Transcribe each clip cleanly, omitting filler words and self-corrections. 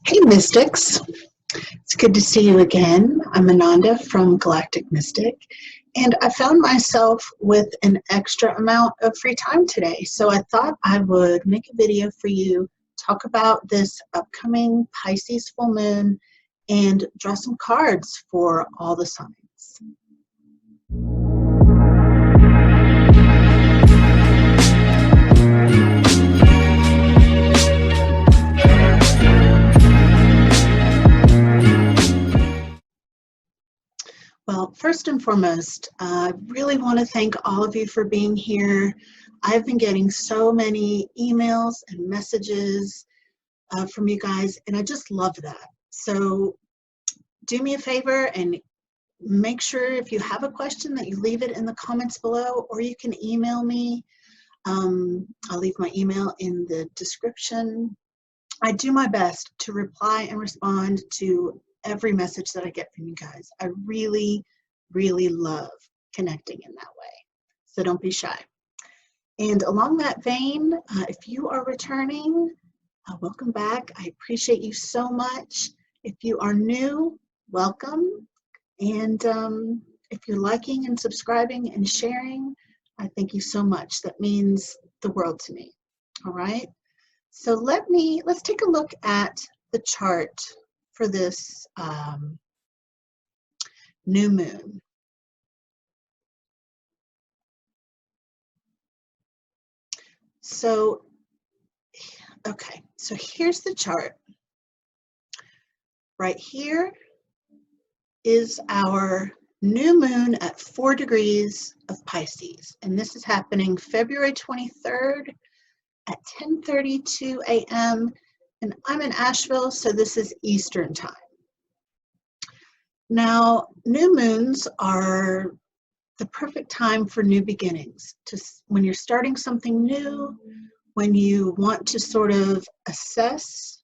Hey Mystics, it's good to see you again. I'm Ananda from Galactic Mystic, and I found myself with an extra amount of free time today, so I thought I would make a video for you, talk about this upcoming Pisces full moon, and draw some cards for all the signs. Well, first and foremost, I really want to thank all of you for being here. I've been getting so many emails and messages from you guys, and I just love that. So do me a favor and make sure if you have a question that you leave it in the comments below, or you can email me. I'll leave my email in the description. I do my best to reply and respond to every message that I get from you guys. I really, really love connecting in that way. So don't be shy. And along that vein, if you are returning, welcome back. I appreciate you so much. If you are new, welcome. And if you're liking and subscribing and sharing, I thank you so much. That means the world to me. All right. So let's take a look at the chart for this new moon. So, okay, so here's the chart. Right here is our new moon at 4 degrees of Pisces, and this is happening February 23rd at 10:32 a.m. and I'm in Asheville, so this is Eastern time. Now, new moons are the perfect time for new beginnings. When you're starting something new, when you want to sort of assess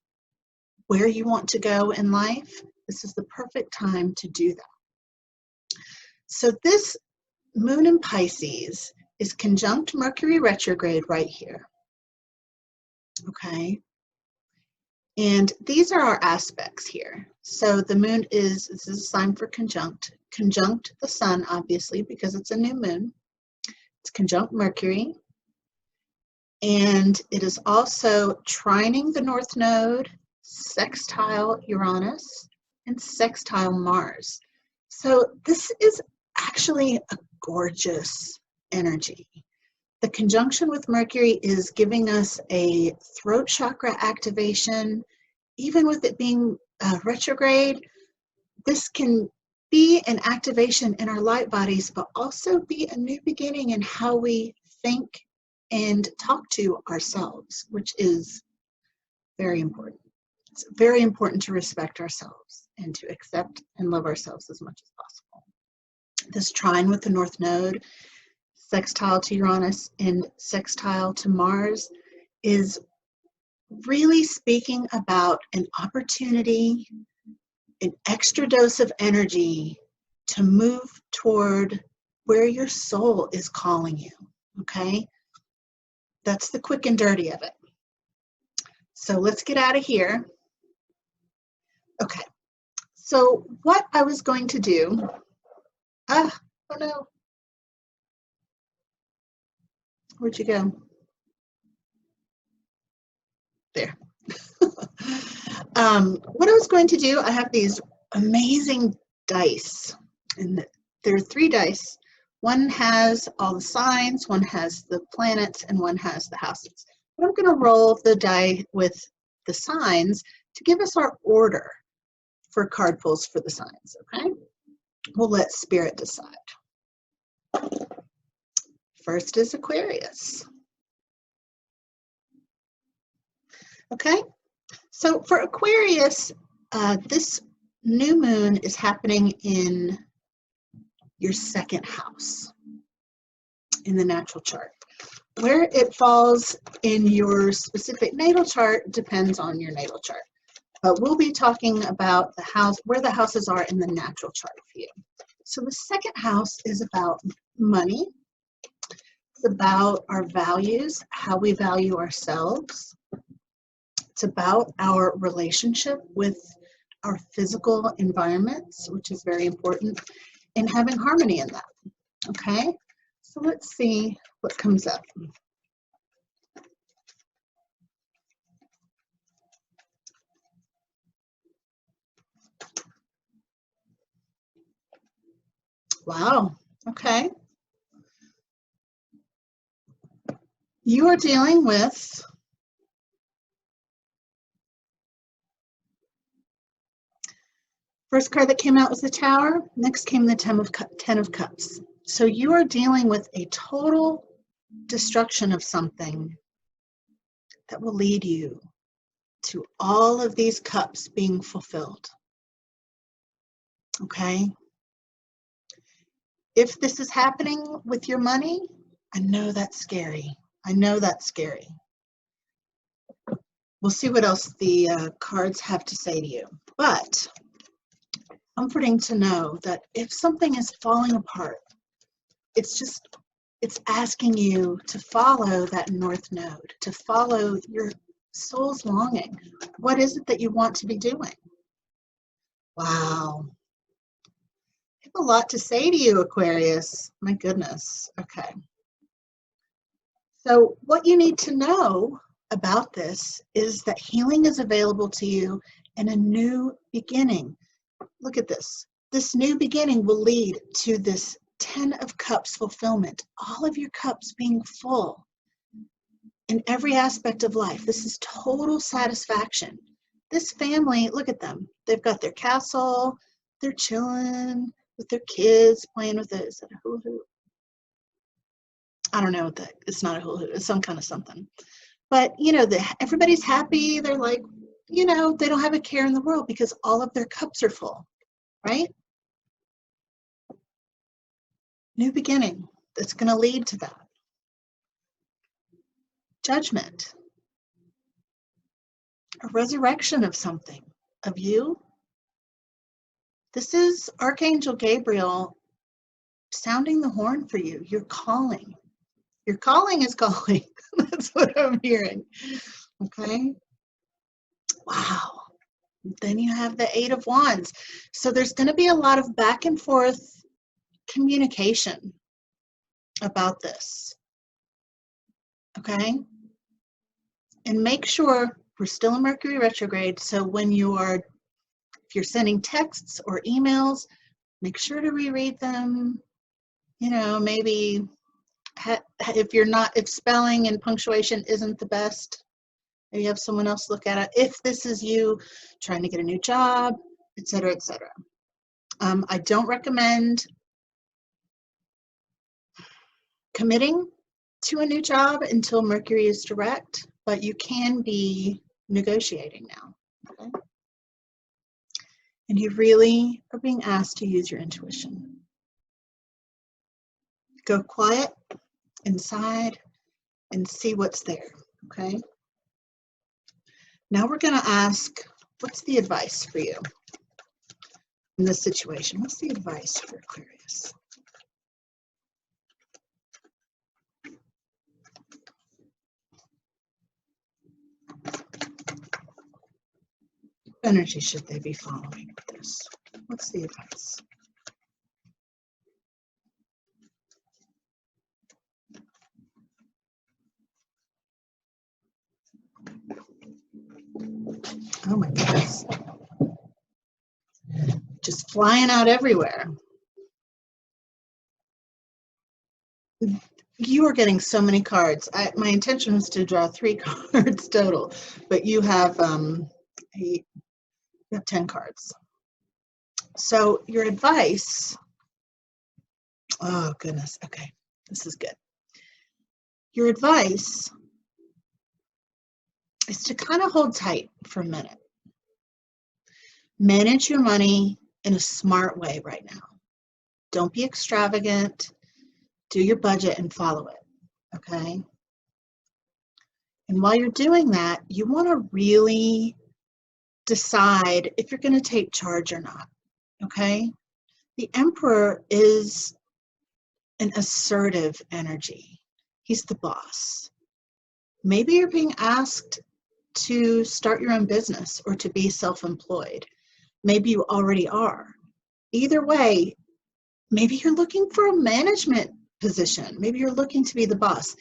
where you want to go in life, this is the perfect time to do that. So this moon in Pisces is conjunct Mercury retrograde right here. Okay. And these are our aspects here. So the moon this is a sign for conjunct the sun, obviously, because it's a new moon. It's conjunct Mercury. And it is also trining the North Node, sextile Uranus, and sextile Mars. So this is actually a gorgeous energy. The conjunction with Mercury is giving us a throat chakra activation. Even with it being retrograde, this can be an activation in our light bodies, but also be a new beginning in how we think and talk to ourselves, which is very important. It's very important to respect ourselves and to accept and love ourselves as much as possible. This trine with the North Node, sextile to Uranus and sextile to Mars, is really speaking about an opportunity, an extra dose of energy to move toward where your soul is calling you, okay? That's the quick and dirty of it. So let's get out of here. Okay, so what I was going to do, oh no. Where'd you go? There. What I was going to do, I have these amazing dice, and there are 3 dice. One has all the signs, one has the planets, and one has the houses. But I'm going to roll the die with the signs to give us our order for card pulls for the signs, okay? We'll let Spirit decide. First is Aquarius. Okay, so for Aquarius, this new moon is happening in your 2nd house in the natural chart. Where it falls in your specific natal chart depends on your natal chart. But we'll be talking about the house, where the houses are in the natural chart for you. So the 2nd house is about money. It's about our values, how we value ourselves. It's about our relationship with our physical environments, which is very important, and having harmony in that. Okay, so let's see what comes up. Wow, okay. You are dealing with first card that came out was the Tower. Next came the Ten of Cups. So you are dealing with a total destruction of something that will lead you to all of these cups being fulfilled. Okay? If this is happening with your money, I know that's scary. I know that's scary. We'll see what else the cards have to say to you. But comforting to know that if something is falling apart, it's asking you to follow that north node, to follow your soul's longing. What is it that you want to be doing? Wow. I have a lot to say to you, Aquarius. My goodness. Okay. So what you need to know about this is that healing is available to you in a new beginning. Look at this. This new beginning will lead to this 10 of Cups fulfillment. All of your cups being full in every aspect of life. This is total satisfaction. This family, look at them. They've got their castle. They're chilling with their kids, playing with it. Is that a hula hoop? I don't know what that. It's not a hula hoop. It's some kind of something. But you know, everybody's happy. They're like, you know, they don't have a care in the world because all of their cups are full, right? New beginning that's going to lead to that. Judgment. A resurrection of something, of you. This is Archangel Gabriel sounding the horn for you. You're calling. Your calling is calling. That's what I'm hearing. Okay. Wow. Then you have the Eight of Wands. So there's going to be a lot of back and forth communication about this. Okay. And make sure we're still in Mercury retrograde. So when if you're sending texts or emails, make sure to reread them. You know, maybe if spelling and punctuation isn't the best, maybe have someone else look at it. If this is you trying to get a new job, etc., etc. I don't recommend committing to a new job until Mercury is direct, but you can be negotiating now. Okay? And you really are being asked to use your intuition. Go quiet inside and see what's there, okay? Now we're going to ask, what's the advice for you in this situation? What's the advice for Aquarius? What energy should they be following with this? What's the advice? Oh my goodness. Just flying out everywhere. You are getting so many cards. My intention was to draw 3 cards total, but you have 10 cards. So your advice, oh goodness, okay, this is good. Your advice is to kind of hold tight for a minute. Manage your money in a smart way right now. Don't be extravagant. Do your budget and follow it, okay? And while you're doing that, you want to really decide if you're going to take charge or not, okay? The Emperor is an assertive energy. He's the boss. Maybe you're being asked to start your own business or to be self-employed. Maybe you already are. Either way, maybe you're looking for a management position. Maybe you're looking to be the boss.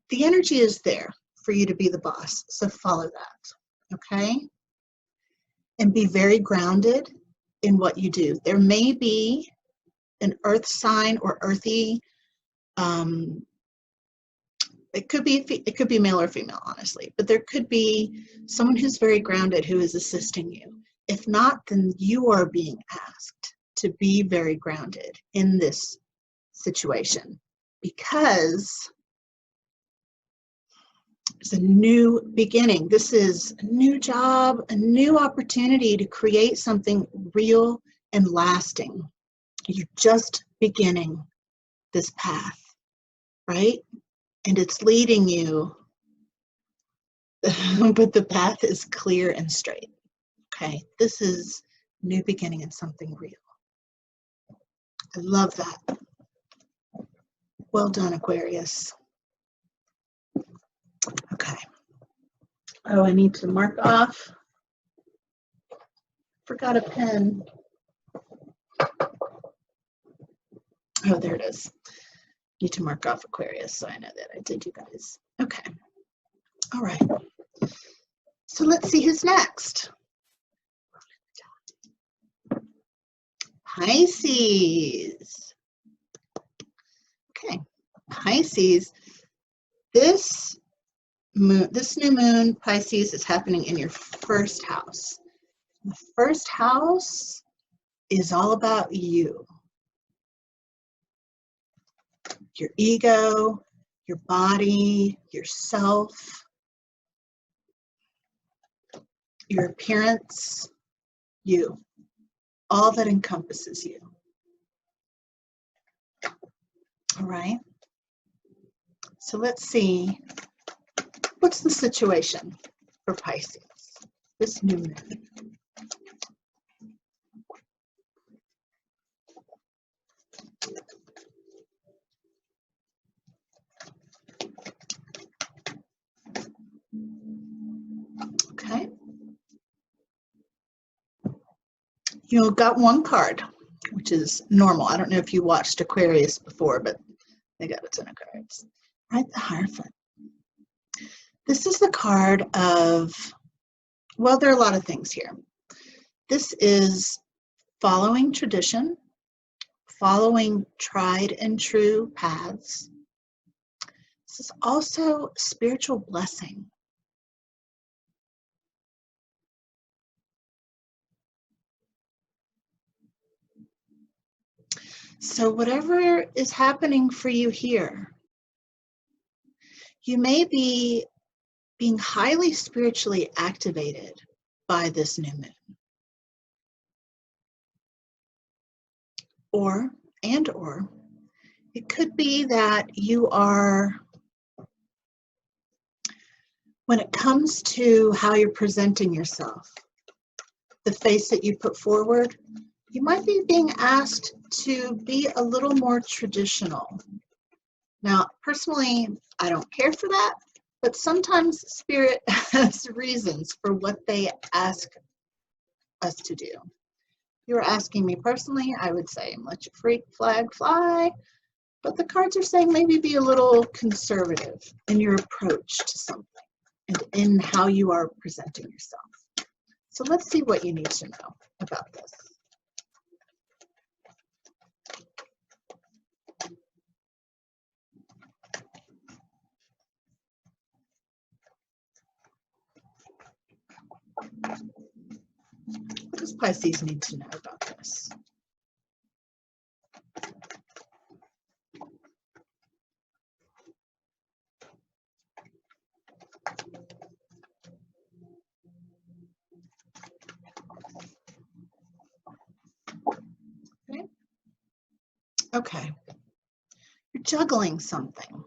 The energy is there for you to be the boss, so follow that, okay? And be very grounded in what you do. There may be an earth sign or earthy, it could be male or female, honestly, but there could be someone who's very grounded who is assisting you. If not, then you are being asked to be very grounded in this situation, because it's a new beginning. This is a new job, a new opportunity to create something real and lasting. You're just beginning this path, right? And it's leading you, but the path is clear and straight. Okay, this is new beginning and something real. I love that. Well done, Aquarius. Okay. Oh, I need to mark off. Forgot a pen. Oh, there it is. Need to mark off Aquarius so I know that I did, you guys. Okay. All right. So let's see who's next. Pisces. Okay. Pisces. This new moon, Pisces, is happening in your first house. The first house is all about you. Your ego, your body, yourself, your appearance, you. All that encompasses you. All right. So let's see. What's the situation for Pisces, this new moon? Okay. You got one card, which is normal. I don't know if you watched Aquarius before, but they got a ton of cards. Right, the Hierophant. This is the card of, well, there are a lot of things here. This is following tradition, following tried and true paths. This is also spiritual blessing. So whatever is happening for you here, you may be being highly spiritually activated by this new moon. Or it could be that you are, when it comes to how you're presenting yourself, the face that you put forward, you might be being asked to be a little more traditional. Now, personally, I don't care for that, but sometimes Spirit has reasons for what they ask us to do. If you were asking me personally, I would say let your freak flag fly, but the cards are saying maybe be a little conservative in your approach to something and in how you are presenting yourself. So let's see what you need to know about this. What does Pisces need to know about this? Okay. You're juggling something.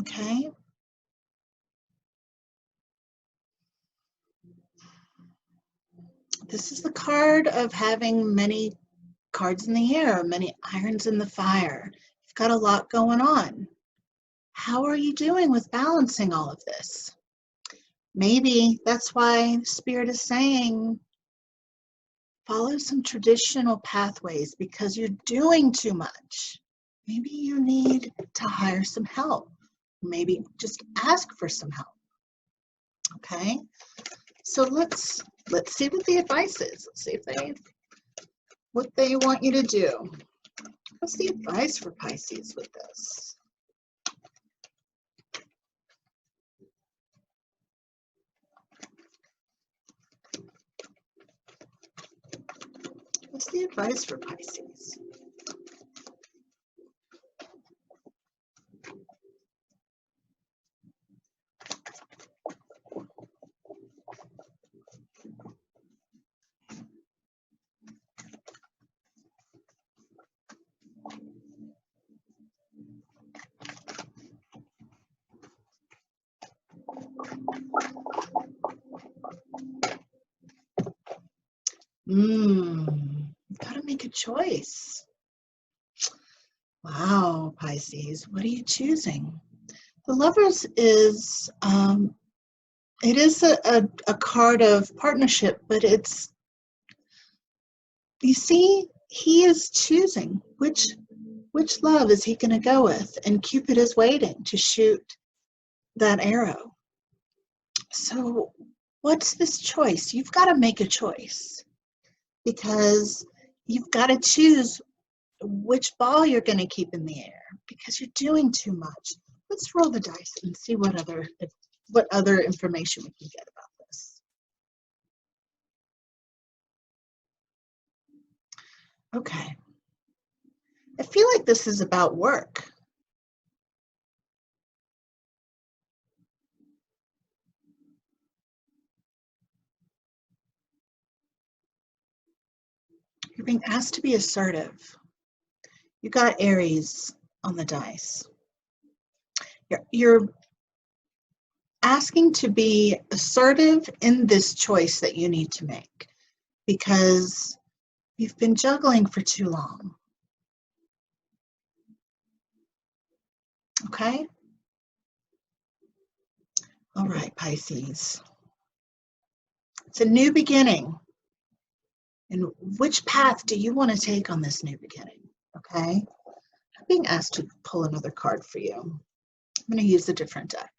Okay. This is the card of having many cards in the air, many irons in the fire. You've got a lot going on. How are you doing with balancing all of this? Maybe that's why Spirit is saying follow some traditional pathways because you're doing too much. Maybe you need to hire some help. Maybe just ask for some help. Okay, so let's see what the advice is. Let's see if what they want you to do. What's the advice for Pisces with this? What's the advice for Pisces? You've got to make a choice. Wow, Pisces, what are you choosing? The Lovers is, it is a card of partnership, but it's, you see, he is choosing which love is he going to go with, and Cupid is waiting to shoot that arrow. So what's this choice? You've got to make a choice because you've got to choose which ball you're going to keep in the air because you're doing too much. Let's roll the dice and see what other information we can get about this. Okay. I feel like this is about work. You're being asked to be assertive. You got Aries on the dice. You're asking to be assertive in this choice that you need to make because you've been juggling for too long. Okay? All right, Pisces. It's a new beginning. And which path do you want to take on this new beginning? Okay? I'm being asked to pull another card for you. I'm going to use a different deck.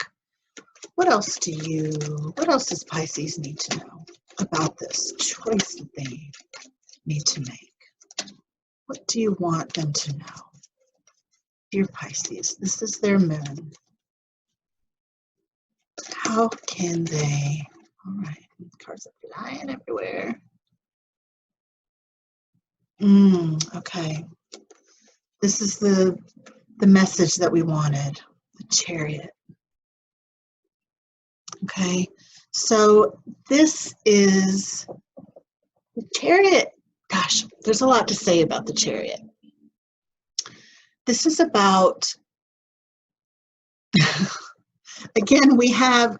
What else does Pisces need to know about this choice that they need to make? What do you want them to know? Dear Pisces, this is their moon. How can they? All right, cards are flying everywhere. Okay. This is the message that we wanted, the Chariot. Okay, so this is the Chariot. Gosh, there's a lot to say about the Chariot. This is about, again,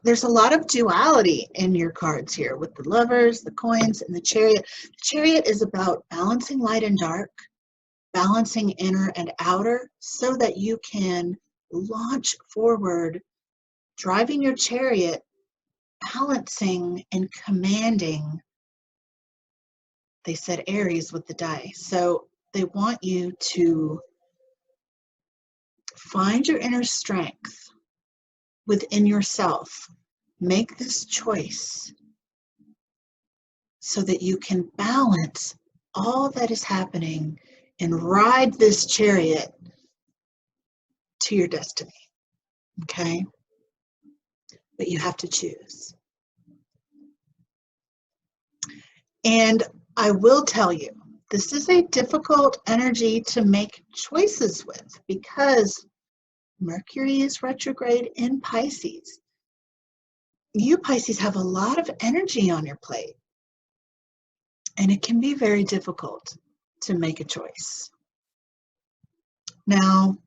there's a lot of duality in your cards here with the Lovers, the Coins, and the Chariot. The Chariot is about balancing light and dark, balancing inner and outer, so that you can launch forward, driving your chariot, balancing and commanding. They said Aries with the dice. So they want you to find your inner strength within yourself. Make this choice so that you can balance all that is happening and ride this chariot to your destiny. Okay? But you have to choose. And I will tell you, this is a difficult energy to make choices with because Mercury is retrograde in Pisces. You Pisces have a lot of energy on your plate, and it can be very difficult to make a choice. Now,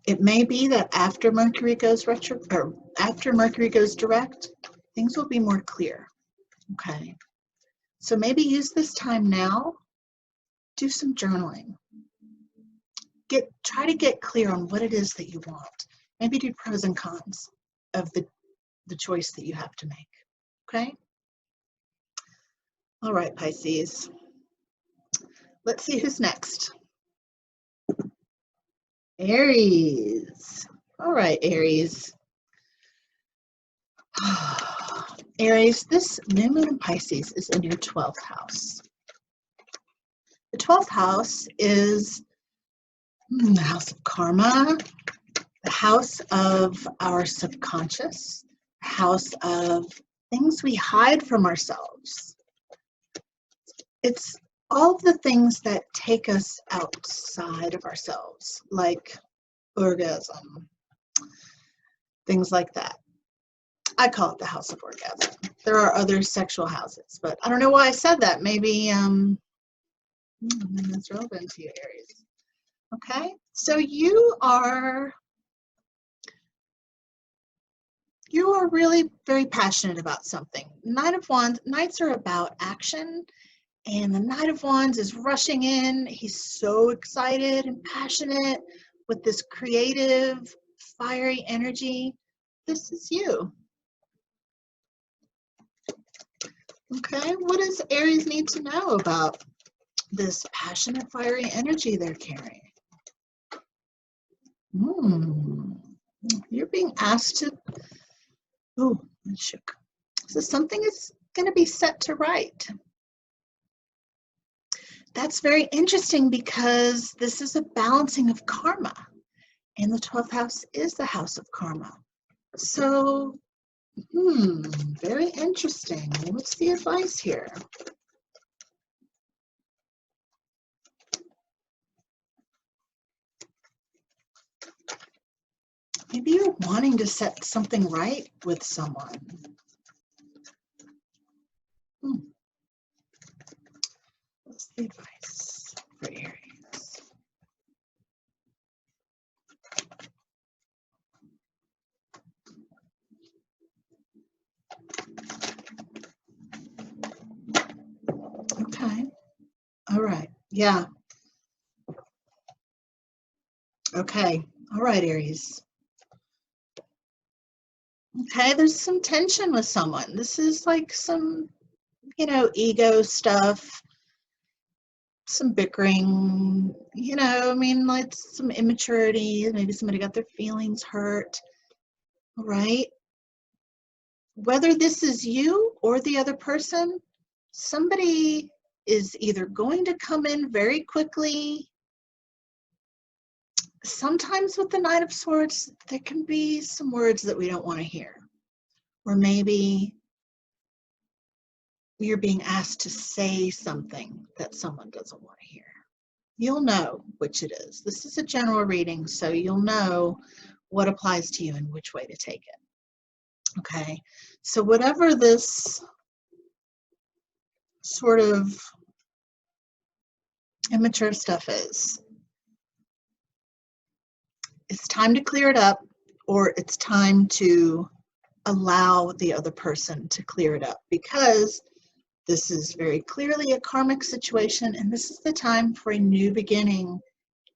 it may be that after Mercury goes after Mercury goes direct, things will be more clear. Okay, so maybe use this time now. Do some journaling. Try to get clear on what it is that you want. Maybe do pros and cons of the choice that you have to make. Okay? All right, Pisces. Let's see who's next. Aries. All right, Aries. Aries, this new moon in Pisces is in your 12th house. The 12th house is the house of karma, the house of our subconscious, the house of things we hide from ourselves. It's all of the things that take us outside of ourselves, like orgasm, things like that. I call it the house of orgasm. There are other sexual houses, but I don't know why I said that. Maybe that's relevant to you, Aries. Okay, so you are really very passionate about something. Knight of Wands, Knights are about action, and the Knight of Wands is rushing in. He's so excited and passionate with this creative, fiery energy. This is you. Okay, what does Aries need to know about this passionate, fiery energy they're carrying? You're being asked to, oh, it shook. So something is going to be set to right. That's very interesting because this is a balancing of karma, and the 12th house is the house of karma. So, very interesting. What's the advice here? Maybe you're wanting to set something right with someone. What's the advice for Aries? Okay. All right. Yeah. Okay. All right, Aries. Okay, there's some tension with someone. This is like some, ego stuff, some bickering, I mean, like some immaturity. Maybe somebody got their feelings hurt. All right. Whether this is you or the other person, somebody is either going to come in very quickly. Sometimes with the Knight of Swords, there can be some words that we don't want to hear. Or maybe you're being asked to say something that someone doesn't want to hear. You'll know which it is. This is a general reading, so you'll know what applies to you and which way to take it. Okay, so whatever this sort of immature stuff is, it's time to clear it up, or it's time to allow the other person to clear it up, because this is very clearly a karmic situation, and this is the time for a new beginning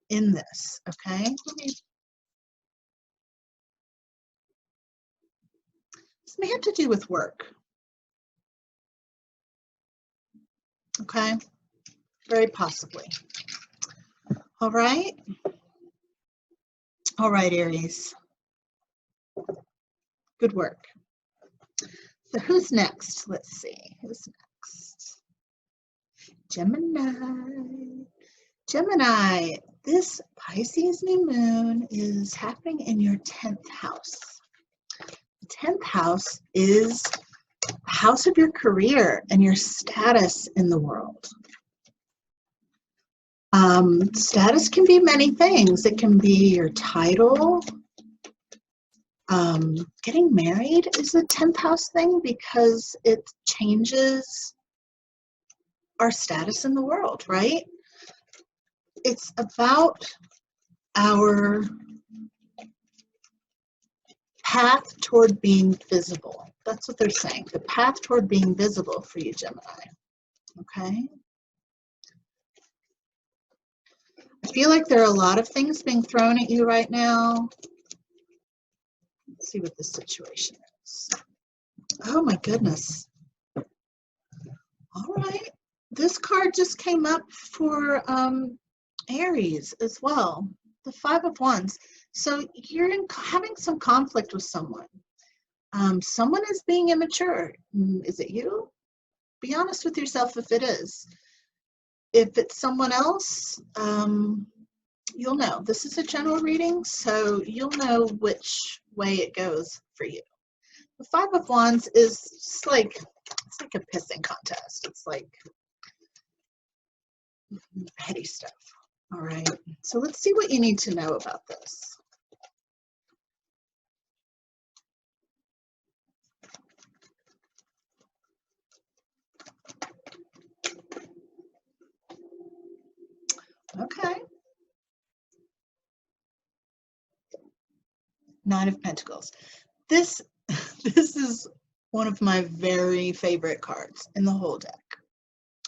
in this, okay? This may have to do with work, okay? Very possibly. All right? All right, Aries. Good work. So who's next? Let's see. Who's next? Gemini. Gemini, this Pisces new moon is happening in your 10th house. The 10th house is the house of your career and your status in the world. Status can be many things. It can be your title. Getting married is a 10th house thing because it changes our status in the world, right? It's about our path toward being visible. That's what they're saying. The path toward being visible for you, Gemini. Okay? I feel like there are a lot of things being thrown at you right now. Let's see what the situation is. Oh my goodness. All right. This card just came up for Aries as well. The Five of Wands. So you're having some conflict with someone. Someone is being immature. Is it you? Be honest with yourself if it is. If it's someone else, you'll know. This is a general reading, so you'll know which way it goes for you. The Five of Wands is just like, it's like a pissing contest. It's like petty stuff. All right. So let's see what you need to know about this. Okay. Nine of Pentacles. This is one of my very favorite cards in the whole deck,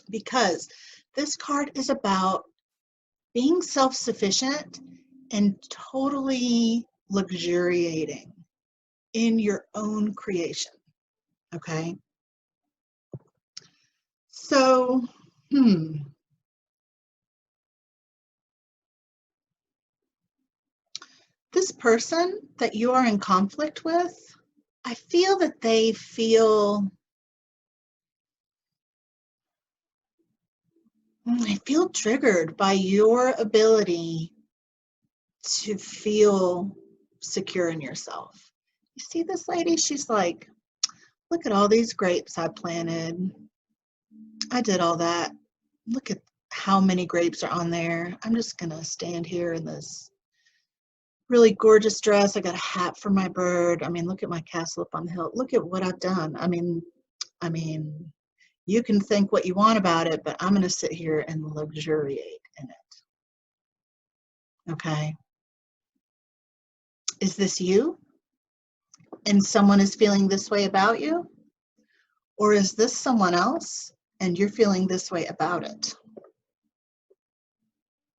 because this card is about being self-sufficient and totally luxuriating in your own creation. Okay. So, this person that you are in conflict with, I feel that they feel triggered by your ability to feel secure in yourself. You see this lady? She's like, look at all these grapes I planted. I did all that. Look at how many grapes are on there. I'm just going to stand here in this really gorgeous dress. I got a hat for my bird. I mean, look at my castle up on the hill. Look at what I've done. I mean, you can think what you want about it, but I'm going to sit here and luxuriate in it. Okay. Is this you? And someone is feeling this way about you? Or is this someone else and you're feeling this way about it?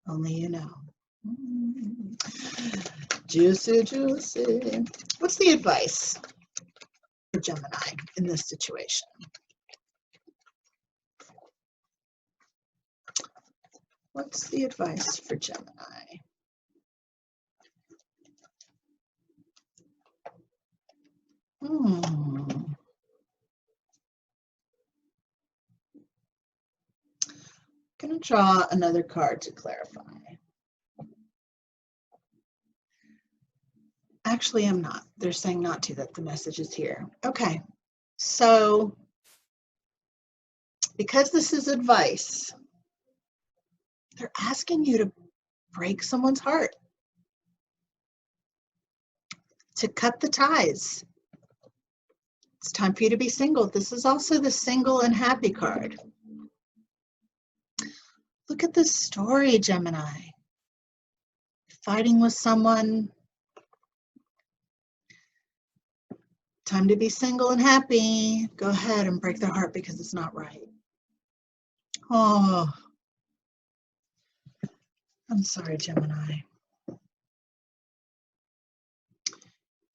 Only you know. Juicy, juicy. What's the advice for Gemini in this situation? What's the advice for Gemini? I'm going to draw another card to clarify. Actually, I'm not. They're saying not to, that the message is here. Okay. So, because this is advice, they're asking you to break someone's heart, to cut the ties. It's time for you to be single. This is also the single and happy card. Look at this story, Gemini. Fighting with someone. Time to be single and happy. Go ahead and break their heart because it's not right. Oh, I'm sorry, Gemini.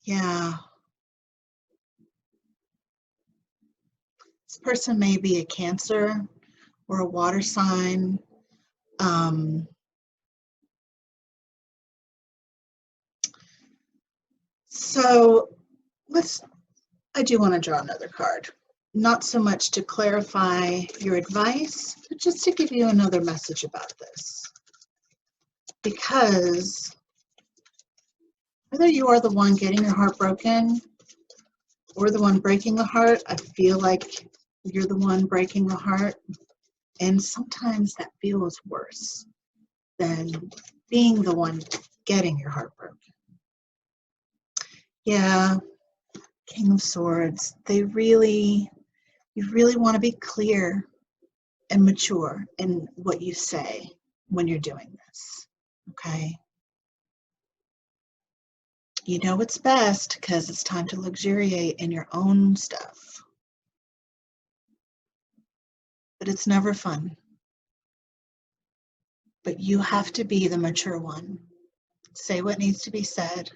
Yeah. This person may be a Cancer or a water sign. So I do want to draw another card. Not so much to clarify your advice, but just to give you another message about this. Because whether you are the one getting your heart broken or the one breaking the heart, I feel like you're the one breaking the heart. And sometimes that feels worse than being the one getting your heart broken. Yeah, King of Swords, you really want to be clear and mature in what you say when you're doing this, okay? You know it's best because it's time to luxuriate in your own stuff. But it's never fun. But you have to be the mature one. Say what needs to be said.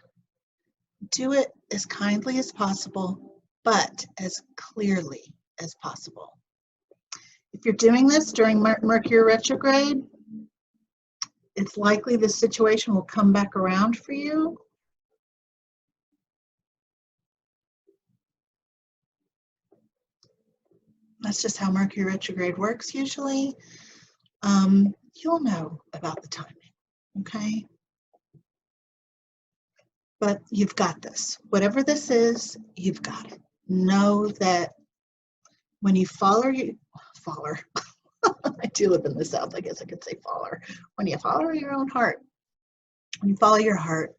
Do it as kindly as possible, but as clearly as possible. If you're doing this during Mercury retrograde, it's likely the situation will come back around for you. That's just how Mercury retrograde works usually. You'll know about the timing, okay? But you've got this. Whatever this is, you've got it. Know that when you follow, I do live in the South, I guess I could say follow. When you follow your own heart, when you follow your heart,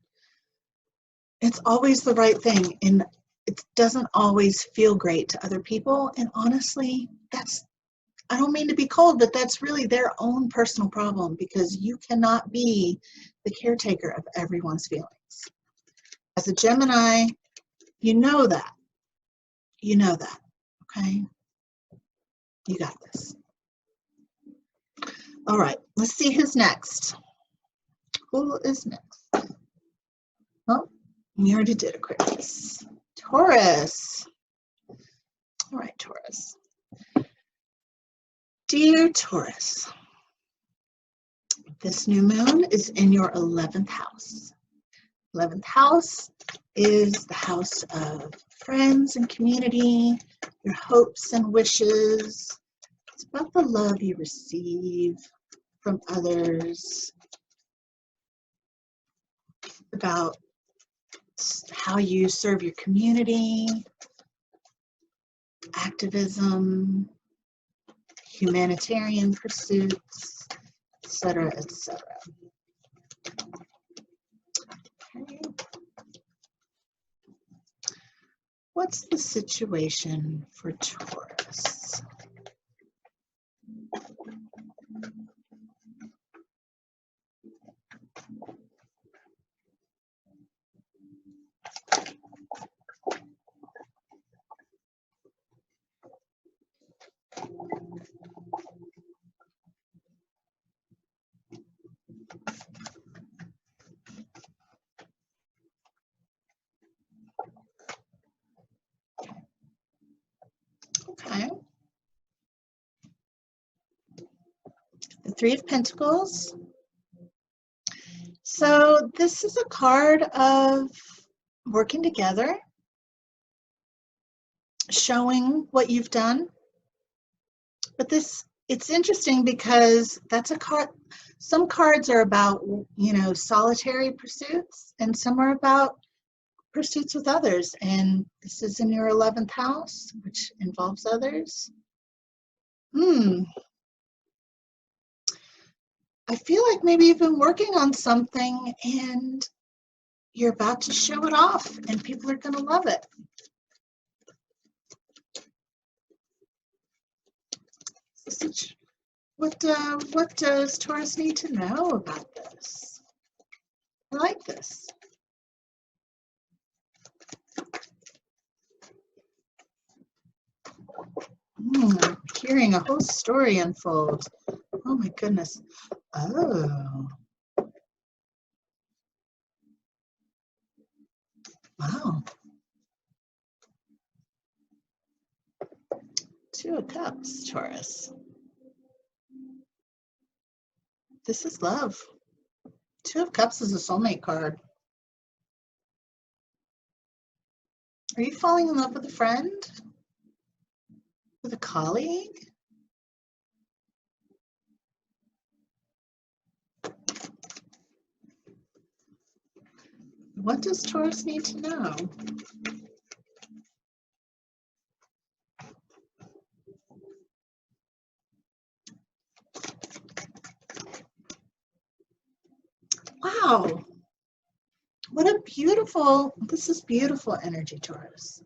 it's always the right thing. And it doesn't always feel great to other people. And honestly, I don't mean to be cold, but that's really their own personal problem, because you cannot be the caretaker of everyone's feelings. As a Gemini, you know that. You know that, okay? You got this. All right, let's see who's next. Who is next? Oh, we already did Aquarius. Taurus. All right, Taurus. Dear Taurus, this new moon is in your 11th house. 11th house is the house of friends and community, your hopes and wishes. It's about the love you receive from others, about how you serve your community, activism, humanitarian pursuits, etc., etc. Okay. What's the situation for Taurus? Okay. The Three of Pentacles. So this is a card of working together, showing what you've done. But it's interesting because that's a card. Some cards are about, solitary pursuits, and some are about pursuits with others. And this is in your 11th house, which involves others. I feel like maybe you've been working on something and you're about to show it off, and people are going to love it. What does Taurus need to know about this? I like this. Hearing a whole story unfold. Oh my goodness. Oh. Wow. Two of Cups, Taurus. This is love. Two of Cups is a soulmate card. Are you falling in love with a friend? With a colleague? What does Taurus need to know? Wow. This is beautiful energy, Taurus.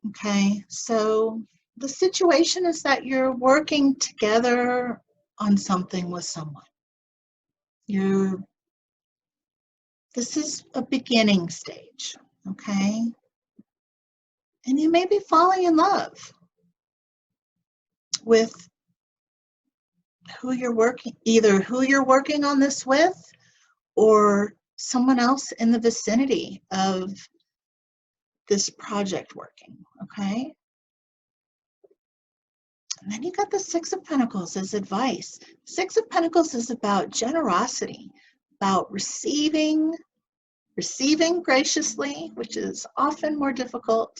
Okay, so the situation is that you're working together on something with someone. This is a beginning stage, okay? And you may be falling in love with either who you're working on this with, or someone else in the vicinity of this project working, okay? And then you got the Six of Pentacles as advice. Six of Pentacles is about generosity, about receiving graciously, which is often more difficult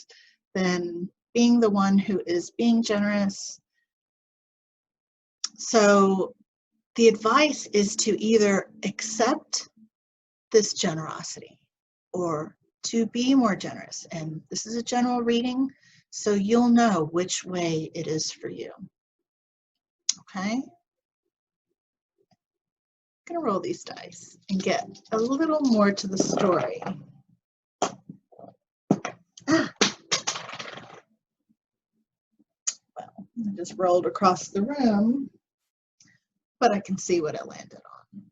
than being the one who is being generous. So the advice is to either accept this generosity or to be more generous. And this is a general reading, so you'll know which way it is for you. Okay? I'm going to roll these dice and get a little more to the story. Well, I just rolled across the room, but I can see what it landed on.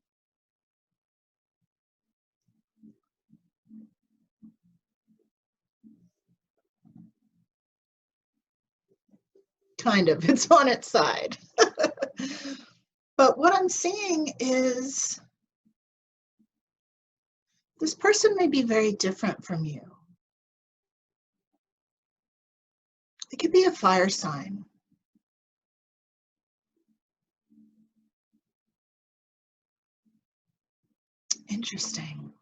Kind of, it's on its side. But what I'm seeing is this person may be very different from you. It could be a fire sign. Interesting.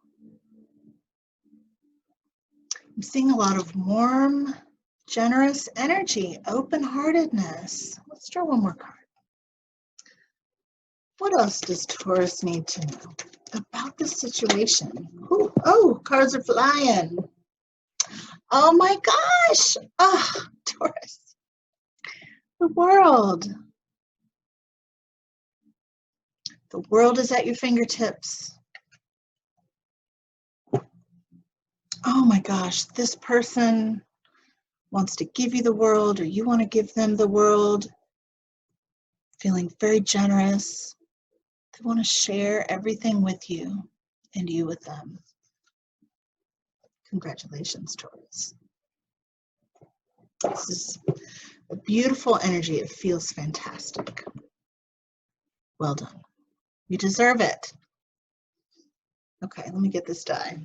I'm seeing a lot of warm, generous energy, open-heartedness. Let's draw one more card. What else does Taurus need to know about this situation? Ooh, oh, cards are flying. Oh my gosh. Ah, oh, Taurus. The world. The world is at your fingertips. Oh my gosh, this person wants to give you the world, or you want to give them the world. Feeling very generous. They want to share everything with you and you with them. Congratulations, Taurus. This is a beautiful energy. It feels fantastic. Well done. You deserve it. Okay, let me get this die.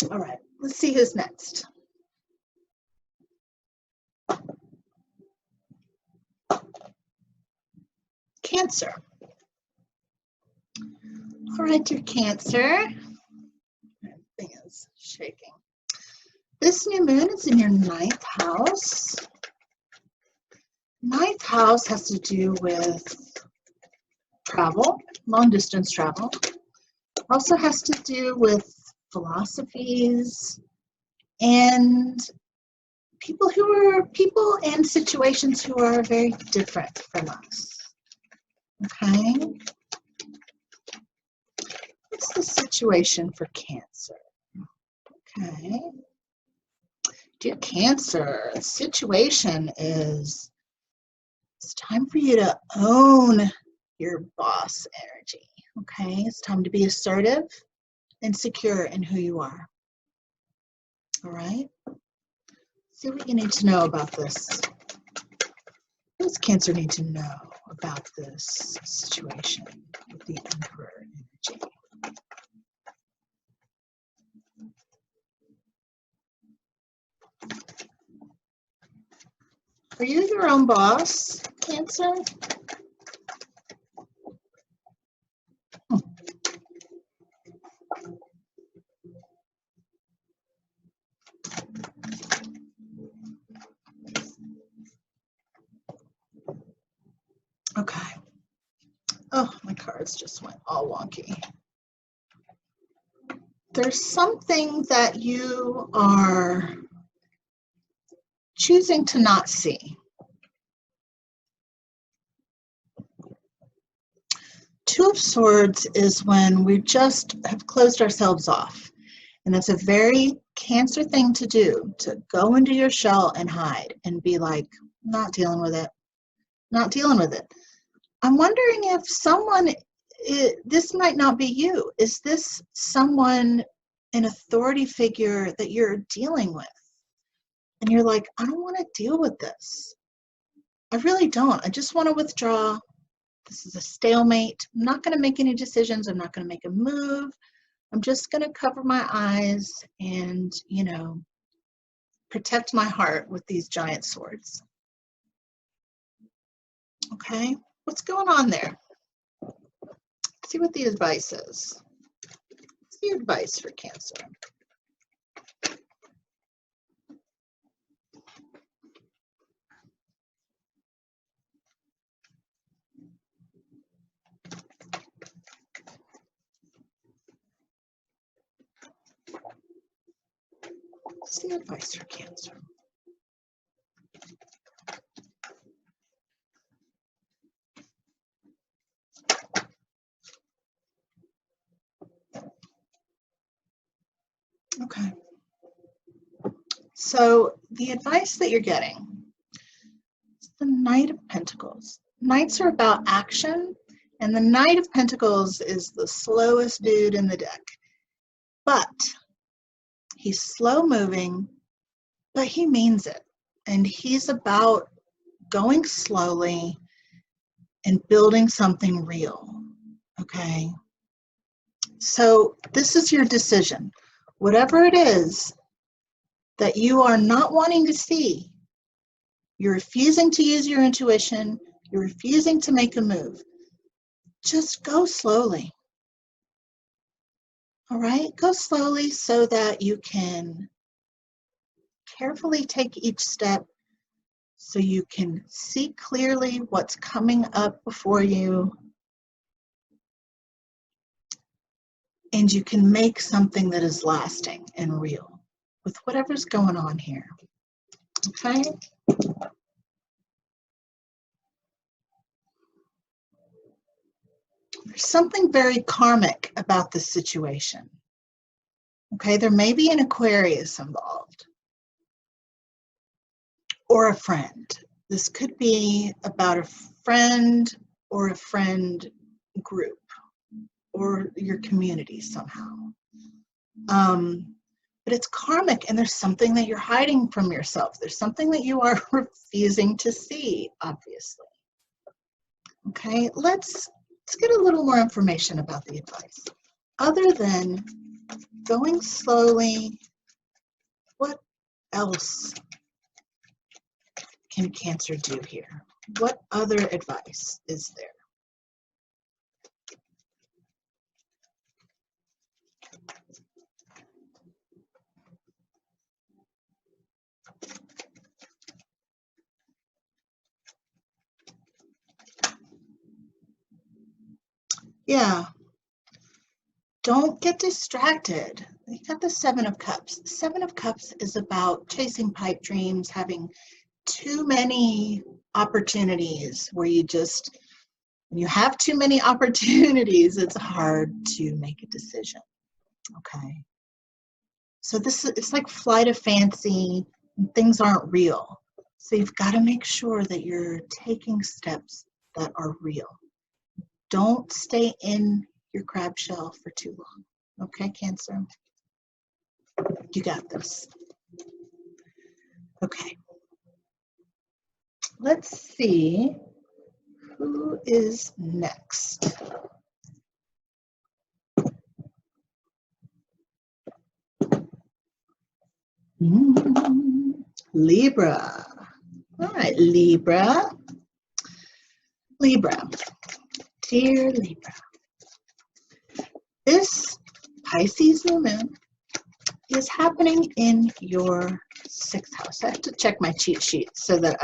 All right, let's see who's next. Cancer. All right, dear Cancer. Thing is shaking. This new moon is in your 9th house. 9th house has to do with travel, long distance travel. Also has to do with philosophies and people and situations who are very different from us. Okay? What's the situation for Cancer? Okay. Dear Cancer, the situation is it's time for you to own your boss energy. Okay? It's time to be assertive and secure in who you are. All right? See what you need to know about this. What does Cancer need to know about this situation with the Emperor energy? Are you your own boss, Cancer? Okay. Oh, my cards just went all wonky. There's something that you are choosing to not see. Two of Swords is when we just have closed ourselves off. And that's a very Cancer thing to do, to go into your shell and hide and be like, not dealing with it, not dealing with it. I'm wondering if this might not be you. Is this someone, an authority figure that you're dealing with? And you're like, I don't want to deal with this. I really don't. I just want to withdraw. This is a stalemate. I'm not going to make any decisions. I'm not going to make a move. I'm just going to cover my eyes and, you know, protect my heart with these giant swords. Okay, what's going on there? Let's see what the advice is. What's the advice for Cancer? What's the advice for Cancer? Okay. So the advice that you're getting is the Knight of Pentacles. Knights are about action, and the Knight of Pentacles is the slowest dude in the deck. But he's slow moving, but he means it. And he's about going slowly and building something real. Okay. So this is your decision. Whatever it is that you are not wanting to see, you're refusing to use your intuition, you're refusing to make a move, just go slowly. All right? Go slowly so that you can carefully take each step so you can see clearly what's coming up before you, and you can make something that is lasting and real with whatever's going on here. Okay? There's something very karmic about this situation. Okay, there may be an Aquarius involved or a friend. This could be about a friend or a friend group or your community somehow. But it's karmic, and there's something that you're hiding from yourself. There's something that you are refusing to see, obviously. Okay, let's get a little more information about the advice. Other than going slowly, what else can Cancer do here? What other advice is there? Yeah, don't get distracted. You got the Seven of Cups. Seven of Cups is about chasing pipe dreams, having too many opportunities where you just, when you have too many opportunities, it's hard to make a decision. Okay. So it's like flight of fancy, and things aren't real. So you've got to make sure that you're taking steps that are real. Don't stay in your crab shell for too long. Okay, Cancer? You got this. Okay. Let's see who is next. Libra. All right, Libra. Libra. Dear Libra. This Pisces New Moon is happening in your 6th house. I have to check my cheat sheet so that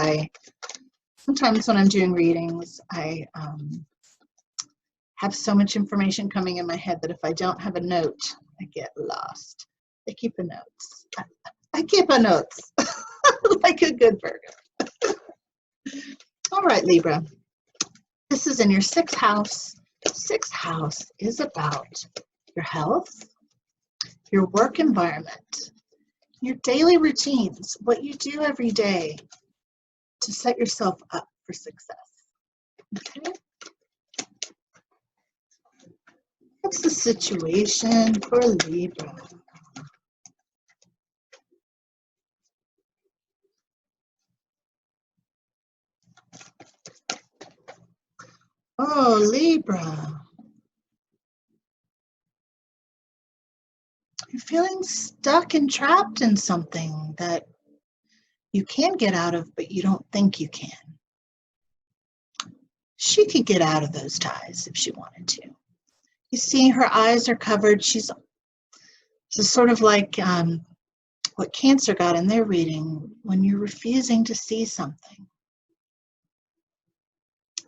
sometimes when I'm doing readings, I have so much information coming in my head that if I don't have a note, I get lost. I keep a notes. I keep a notes like a good Virgo. All right, Libra. This is in your 6th house. 6th house is about your health, your work environment, your daily routines, what you do every day to set yourself up for success. Okay? What's the situation for Libra? Oh, Libra. You're feeling stuck and trapped in something that you can get out of, but you don't think you can. She could get out of those ties if she wanted to. You see her eyes are covered. She's sort of like what Cancer got in their reading when you're refusing to see something.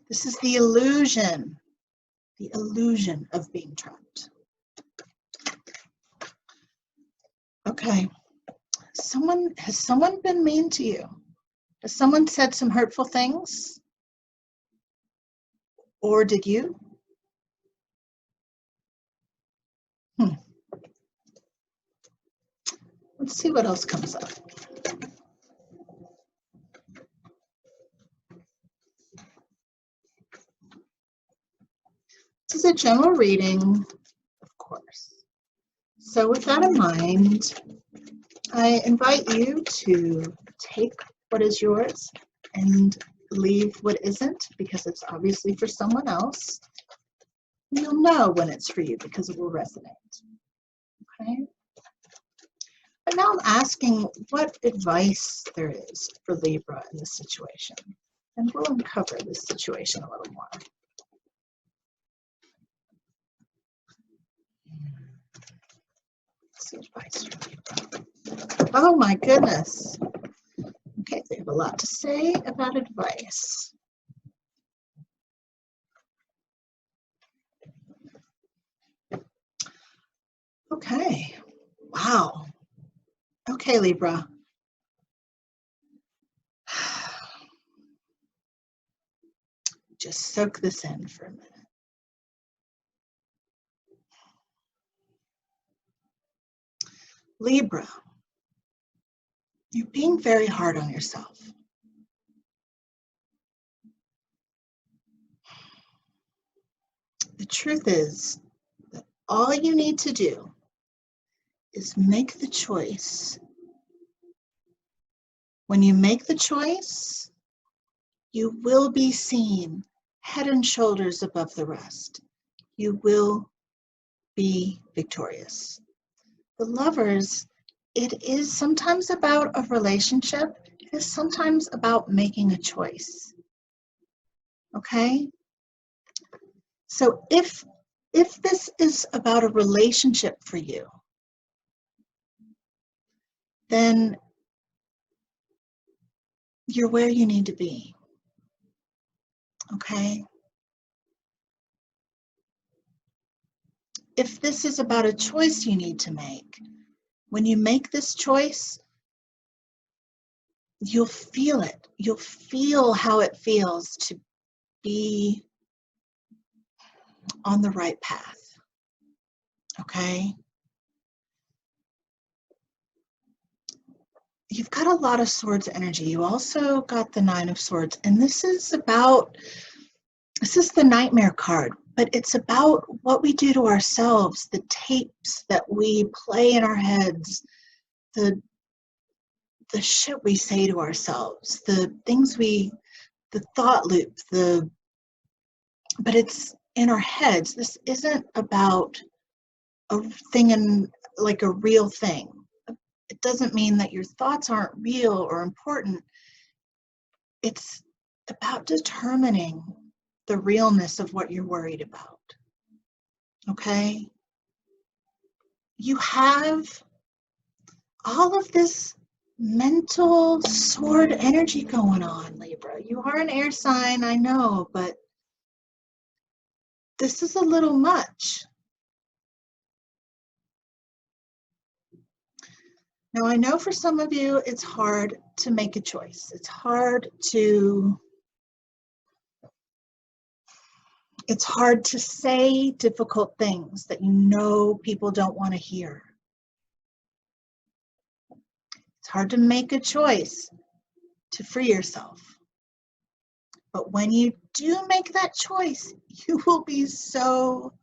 This is the illusion of being trapped. Okay. Has someone been mean to you? Has someone said some hurtful things? Or did you? Let's see what else comes up. This is a general reading, of course. So with that in mind, I invite you to take what is yours and leave what isn't, because it's obviously for someone else. You'll know when it's for you because it will resonate. Okay? But now I'm asking what advice there is for Libra in this situation. And we'll uncover this situation a little more. Let's see advice for Libra. Oh my goodness. Okay, they have a lot to say about advice. Okay. Wow. Okay, Libra. Just soak this in for a minute. Libra, you're being very hard on yourself. The truth is that all you need to do is make the choice. When you make the choice, you will be seen head and shoulders above the rest. You will be victorious. The Lovers, it is sometimes about a relationship. It is sometimes about making a choice. Okay? So if this is about a relationship for you, then you're where you need to be. Okay? If this is about a choice you need to make, when you make this choice, you'll feel it. You'll feel how it feels to be on the right path. Okay? You've got a lot of Swords energy. You also got the Nine of Swords. And this is the Nightmare card, but it's about what we do to ourselves, the tapes that we play in our heads, the shit we say to ourselves, the things the thought loop, but it's in our heads. This isn't about a thing like a real thing. It doesn't mean that your thoughts aren't real or important. It's about determining the realness of what you're worried about. Okay? You have all of this mental sword energy going on, Libra. You are an air sign, I know, but this is a little much. Now, I know for some of you, it's hard to make a choice. It's hard to say difficult things that you know people don't want to hear. It's hard to make a choice to free yourself. But when you do make that choice, you will be so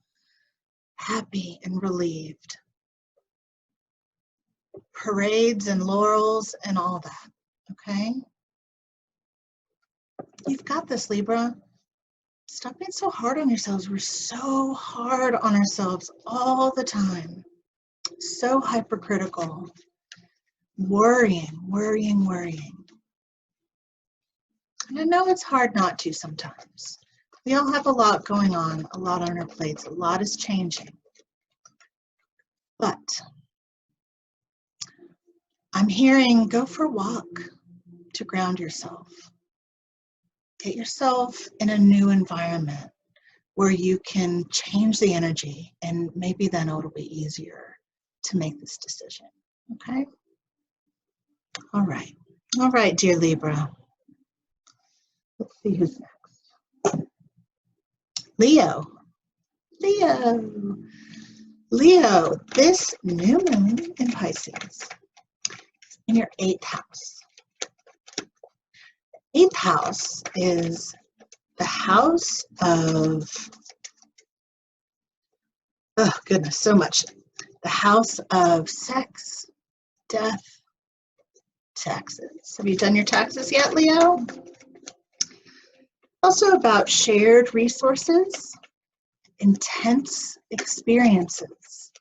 happy and relieved. Parades and laurels and all that, okay? You've got this, Libra. Stop being so hard on yourselves. We're so hard on ourselves all the time. so hypercritical, worrying. And I know it's hard not to sometimes. We all have a lot going on, a lot on our plates, a lot is changing. But I'm hearing go for a walk to ground yourself. Get yourself in a new environment where you can change the energy, and maybe then it'll be easier to make this decision. Okay? All right, dear Libra. Let's see who's next. Leo, this new moon in Pisces, in your 8th house. 8th house is the house of, oh goodness, so much. The house of sex, death, taxes. Have you done your taxes yet, Leo? Also about shared resources, intense experiences,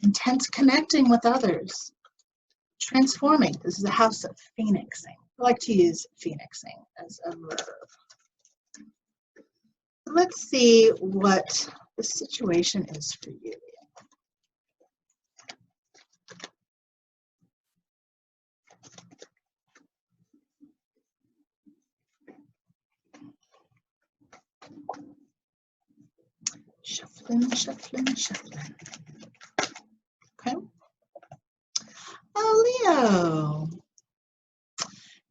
intense connecting with others, transforming. This is a house of phoenixing. I like to use phoenixing as a verb. Let's see what the situation is for you. Shuffling. Okay. Oh, Leo.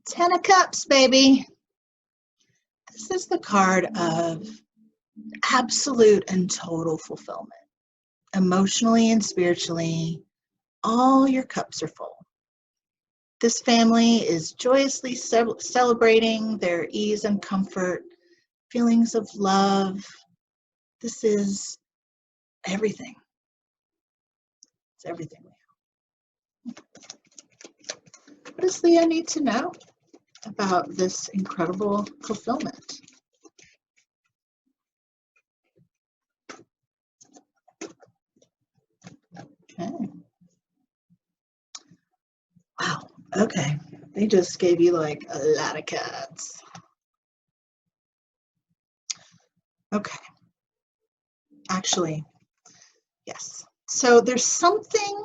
10 of Cups, baby. This is the card of absolute and total fulfillment. Emotionally and spiritually, all your cups are full. This family is joyously celebrating their ease and comfort, feelings of love. This is everything. It's everything, Leo. What does Leo need to know about this incredible fulfillment? Okay. Wow. Okay. They just gave you like a lot of cards. Okay. Actually, yes. So there's something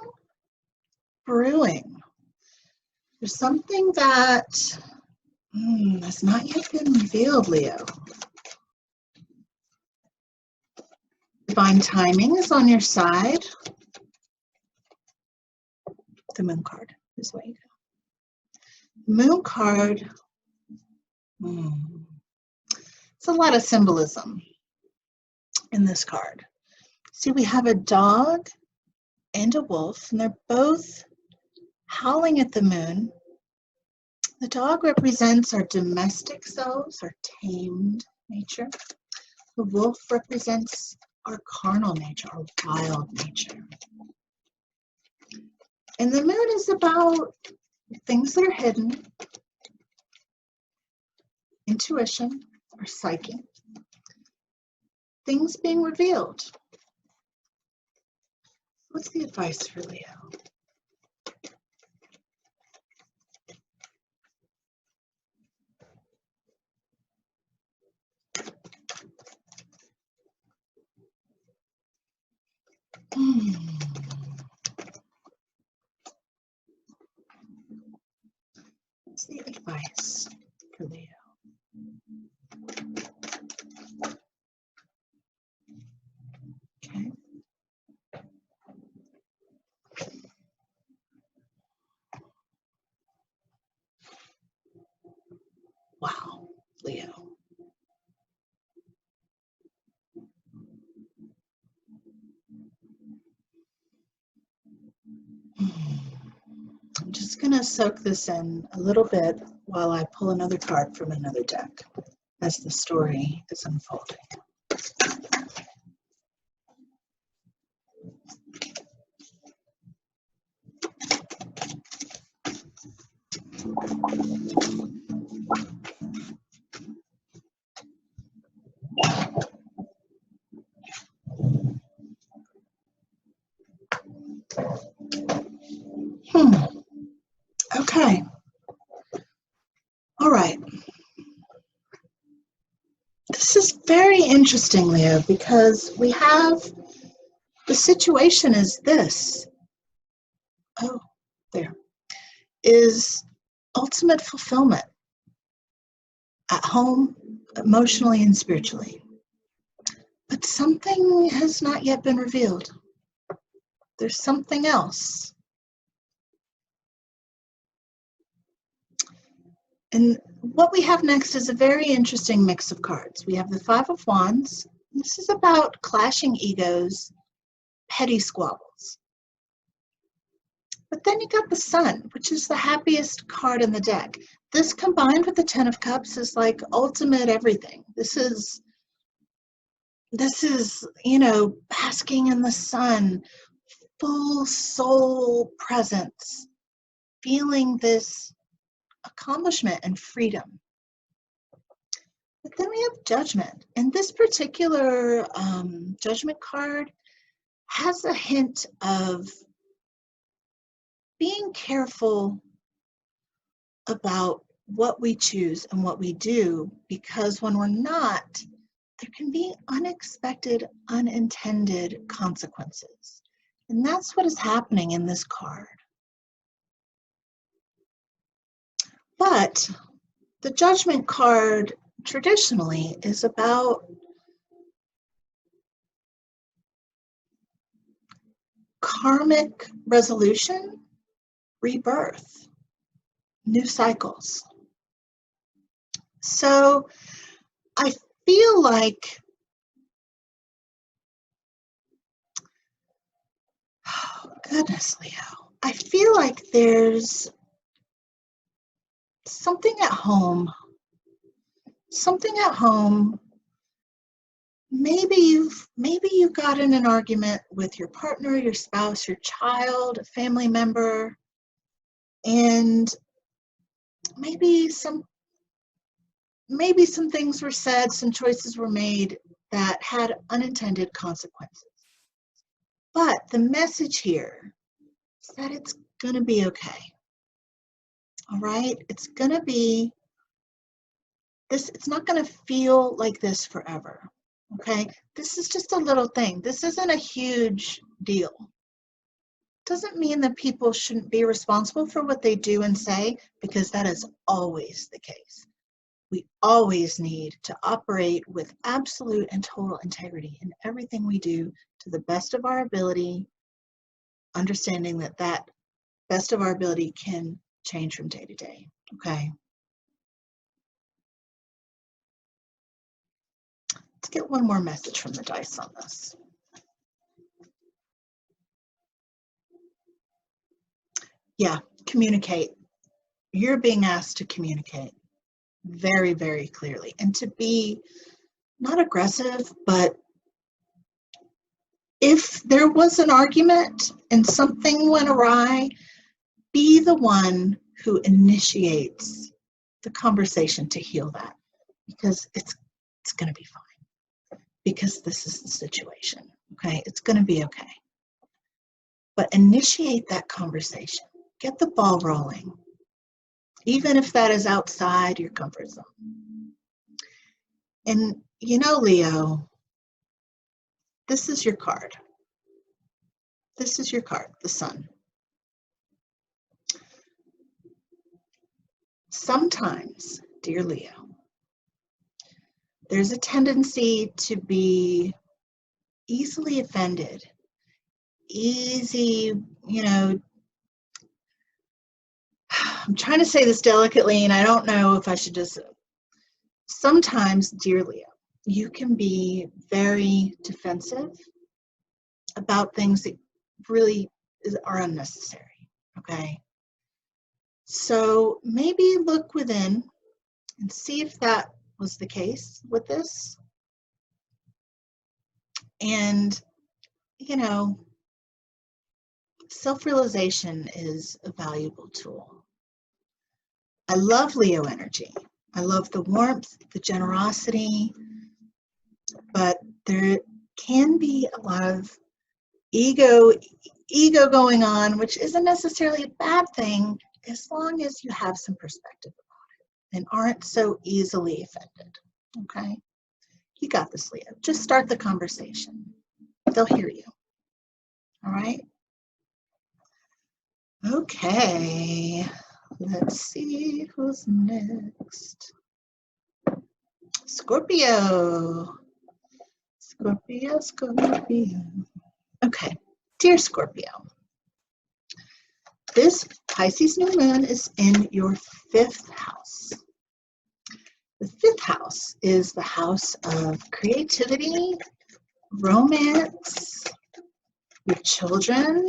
brewing. There's something that has not yet been revealed, Leo. Divine timing is on your side. The Moon card is what you got. Moon card. It's a lot of symbolism in this card. See, we have a dog and a wolf, and they're both howling at the moon. The dog represents our domestic selves, our tamed nature. The wolf represents our carnal nature, our wild nature. And the moon is about things that are hidden, intuition, or psyche, things being revealed. What's the advice for Leo? What's the advice for Leo? Okay. Wow, Leo. I'm just going to soak this in a little bit while I pull another card from another deck as the story is unfolding. All right. This is very interesting, Leo, because we have the situation is this. Oh, there. Is ultimate fulfillment at home, emotionally and spiritually. But something has not yet been revealed. There's something else. And what we have next is a very interesting mix of cards. We have the Five of Wands. This is about clashing egos, petty squabbles. But then you got the Sun, which is the happiest card in the deck. This combined with the Ten of Cups is like ultimate everything. This is, you know, basking in the sun, full soul presence, feeling this accomplishment and freedom. But then we have Judgment. And this particular Judgment card has a hint of being careful about what we choose and what we do, because when we're not, there can be unexpected, unintended consequences. And that's what is happening in this card. But the Judgment card traditionally is about karmic resolution, rebirth, new cycles. So I feel like, oh goodness, Leo, I feel like there's something at home. Maybe you got in an argument with your partner, your spouse, your child, a family member, and maybe some things were said, some choices were made that had unintended consequences. But the message here is that it's going to be okay. All right? It's going to be this, it's not going to feel like this forever. Okay? This is just a little thing. This isn't a huge deal. Doesn't mean that people shouldn't be responsible for what they do and say, because that is always the case. We always need to operate with absolute and total integrity in everything we do, to the best of our ability, understanding that that best of our ability can change from day to day. Okay. Let's get one more message from the dice on this. Yeah, communicate. You're being asked to communicate very, very clearly, and to be not aggressive, but if there was an argument and something went awry, be the one who initiates the conversation to heal that, because it's going to be fine, because this is the situation. Okay, it's going to be okay. But initiate that conversation. Get the ball rolling, even if that is outside your comfort zone. And you know, Leo, this is your card. This is your card, the Sun. Sometimes, dear Leo, there's a tendency to be easily offended, you know, I'm trying to say this delicately, and I don't know if I should just, sometimes, dear Leo, you can be very defensive about things that really are unnecessary, okay? So maybe look within and see if that was the case with this. And, you know, self-realization is a valuable tool. I love Leo energy. I love the warmth, the generosity, but there can be a lot of ego going on, which isn't necessarily a bad thing, as long as you have some perspective about and aren't so easily offended. Okay? You got this, Leo. Just start the conversation. They'll hear you. All right? Okay. Let's see who's next. Scorpio. Scorpio, Scorpio. Okay. Dear Scorpio, this Pisces new moon is in your 5th house. The 5th house is the house of creativity, romance, your children,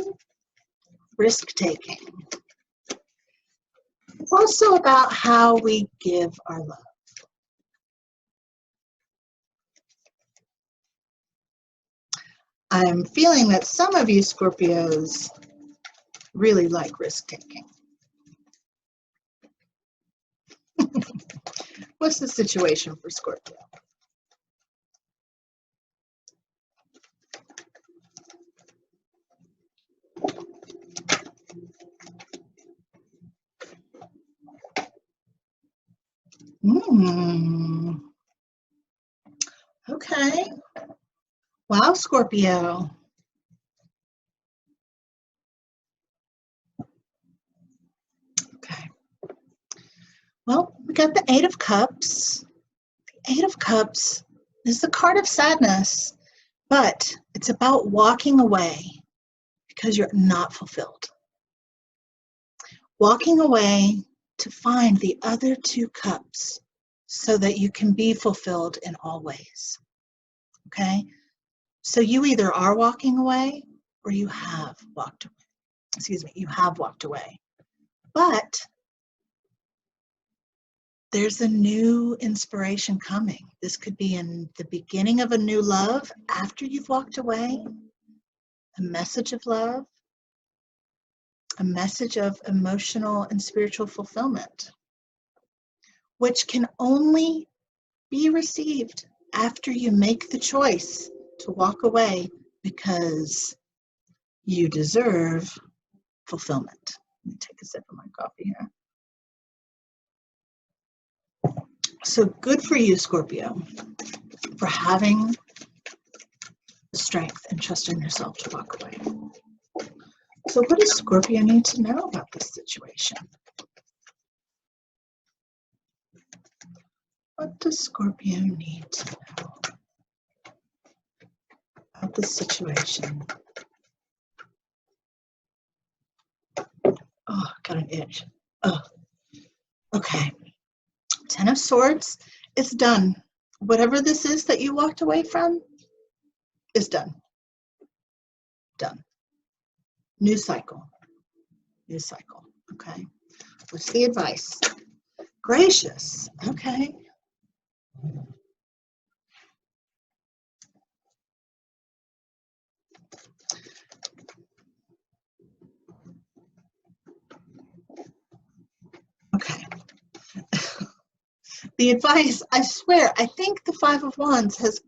risk-taking. It's also about how we give our love. I'm feeling that some of you Scorpios really like risk-taking. What's the situation for Scorpio? Okay. Wow, Scorpio. Okay. Well, we got the 8 of Cups. The 8 of Cups is the card of sadness, but it's about walking away because you're not fulfilled. Walking away to find the other 2 cups so that you can be fulfilled in all ways. Okay? So you either are walking away or you have walked away. Excuse me, you have walked away. But there's a new inspiration coming. This could be in the beginning of a new love after you've walked away, a message of love, a message of emotional and spiritual fulfillment, which can only be received after you make the choice to walk away because you deserve fulfillment. Let me take a sip of my coffee here. So good for you, Scorpio, for having the strength and trust in yourself to walk away. So what does Scorpio need to know about this situation? What does Scorpio need to know about this situation? Oh, got an itch. Oh, okay. 10 of Swords, it's done. Whatever this is that you walked away from is done. Done. New cycle. New cycle. Okay. What's the advice? Gracious. Okay. Okay. The advice, I swear, I think the 5 of Wands has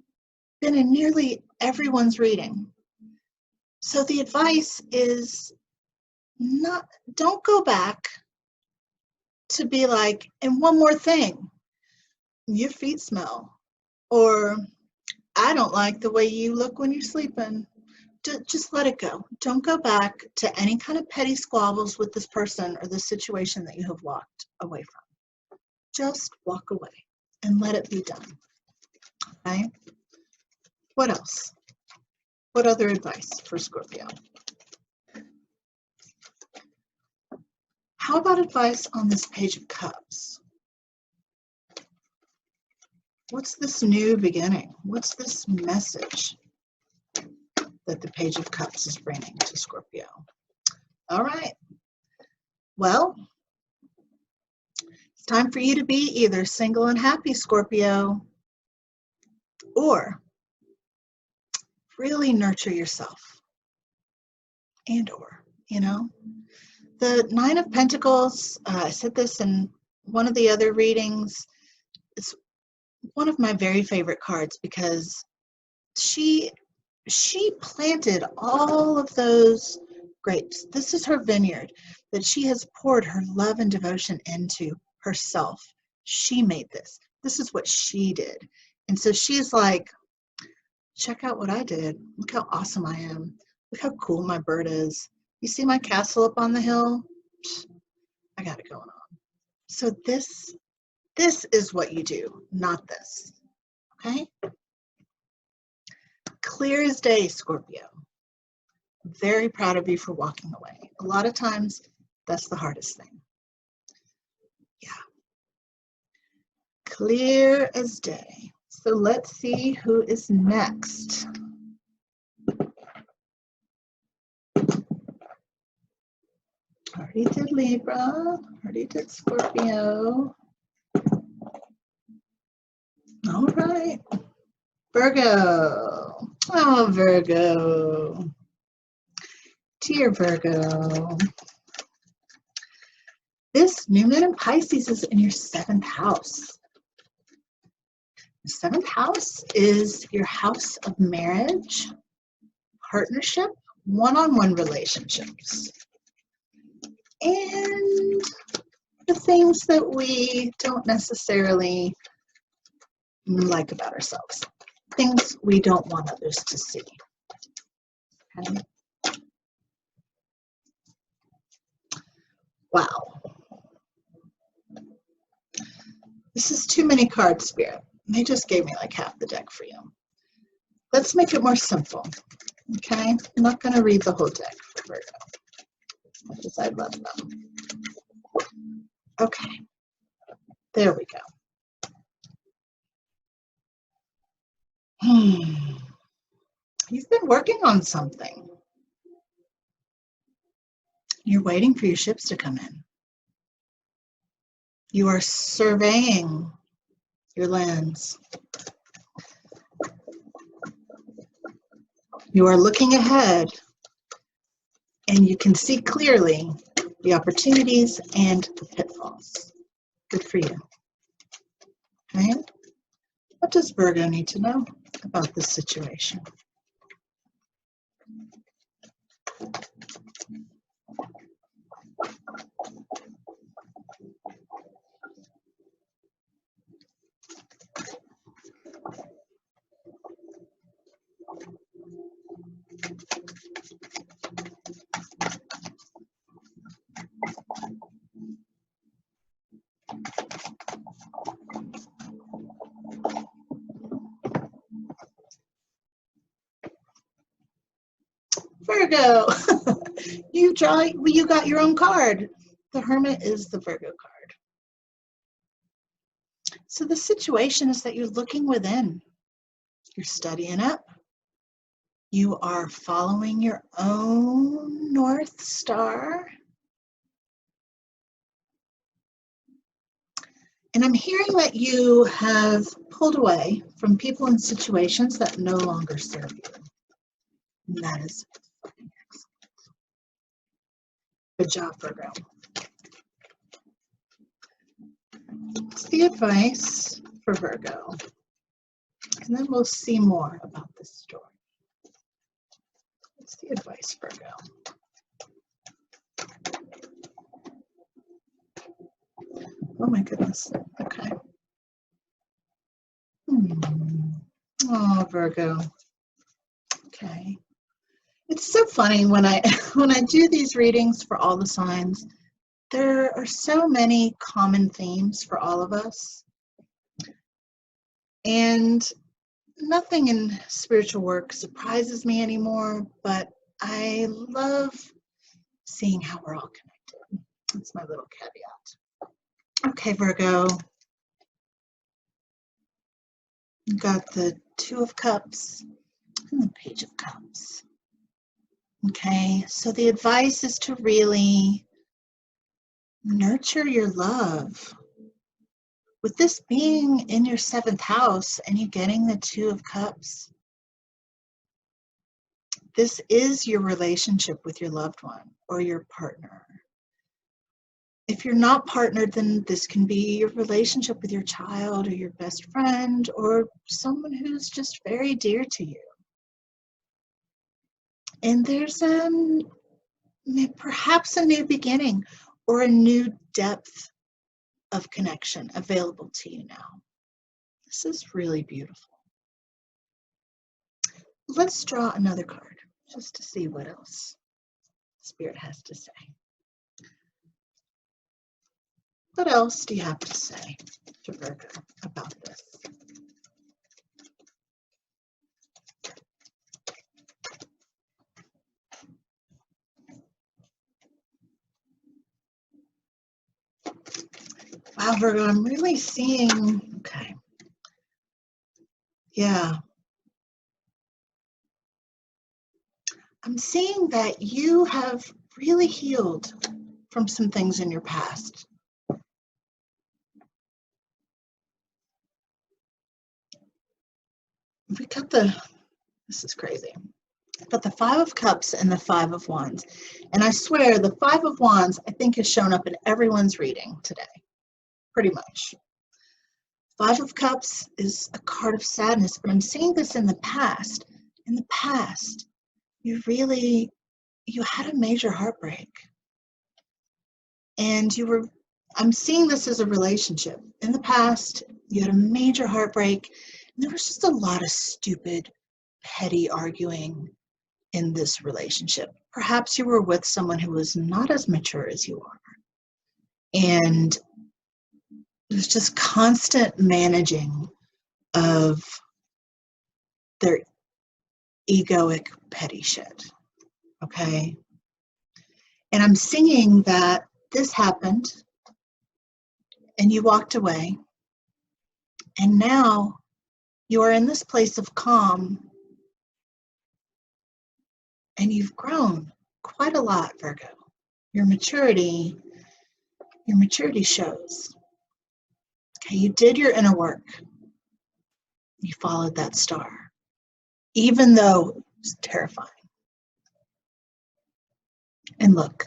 been in nearly everyone's reading. So the advice is don't go back to be like, and one more thing, your feet smell, or I don't like the way you look when you're sleeping. Just let it go. Don't go back to any kind of petty squabbles with this person or this situation that you have walked away from. Just walk away and let it be done. Okay? What else? What other advice for Scorpio? How about advice on this Page of Cups? What's this new beginning? What's this message that the Page of Cups is bringing to Scorpio? All right. Well, it's time for you to be either single and happy, Scorpio, or really nurture yourself. Or, the 9 of Pentacles, I said this in one of the other readings, it's one of my very favorite cards because she planted all of those grapes. This is her vineyard that she has poured her love and devotion into herself She made this. This is what she did. And so she's like, check out what I did. Look how awesome I am. Look how cool my bird is. You see my castle up on the hill? I got it going on. So this is what you do, not this. Okay? Clear as day, Scorpio. Very proud of you for walking away. A lot of times, that's the hardest thing. Yeah. Clear as day. So let's see who is next. Already did Libra. Already did Scorpio. All right. Virgo. Oh, Virgo. Dear Virgo. This new moon in Pisces is in your 7th house. The 7th house is your house of marriage, partnership, one-on-one relationships, and the things that we don't necessarily like about ourselves, things we don't want others to see. Okay. Wow. This is too many cards, Spirit. They just gave me like half the deck for you. Let's make it more simple. Okay? I'm not going to read the whole deck for Virgo, as much as I love them. Okay. There we go. You've been working on something. You're waiting for your ships to come in. You are surveying your lands. You are looking ahead, and you can see clearly the opportunities and the pitfalls. Good for you. Okay? What does Virgo need to know about this situation? Virgo, you got your own card. The Hermit is the Virgo card. So the situation is that you're looking within. You're studying up. You are following your own North Star. And I'm hearing that you have pulled away from people and situations that no longer serve you. And that is fucking excellent. Good job, Virgo. What's the advice for Virgo? And then we'll see more about this story. What's the advice, Virgo? Oh my goodness. Okay. Oh, Virgo. Okay. It's so funny when I do these readings for all the signs, there are so many common themes for all of us. And nothing in spiritual work surprises me anymore, but I love seeing how we're all connected. That's my little caveat. Okay, Virgo. You've got the Two of Cups and the Page of Cups. Okay, so the advice is to really nurture your love. With this being in your 7th house and you getting the Two of Cups, this is your relationship with your loved one or your partner. If you're not partnered, then this can be your relationship with your child or your best friend or someone who's just very dear to you. And there's perhaps a new beginning or a new depth of connection available to you now. This is really beautiful. Let's draw another card just to see what else Spirit has to say. What else do you have to say to Virgo about this? Wow, Virgo, I'm really seeing, okay. Yeah. I'm seeing that you have really healed from some things in your past. We got this is crazy. But the Five of Cups and the Five of Wands. And I swear the Five of Wands, I think, has shown up in everyone's reading today. Pretty much. Five of Cups is a card of sadness, but I'm seeing this in the past. In the past, you had a major heartbreak. And I'm seeing this as a relationship. In the past, you had a major heartbreak, and there was just a lot of stupid, petty arguing in this relationship. Perhaps you were with someone who was not as mature as you are. And there's just constant managing of their egoic petty shit. Okay? And I'm seeing that this happened and you walked away. And now you are in this place of calm. And you've grown quite a lot, Virgo. Your maturity shows. Okay, you did your inner work. You followed that star, even though it was terrifying. And look,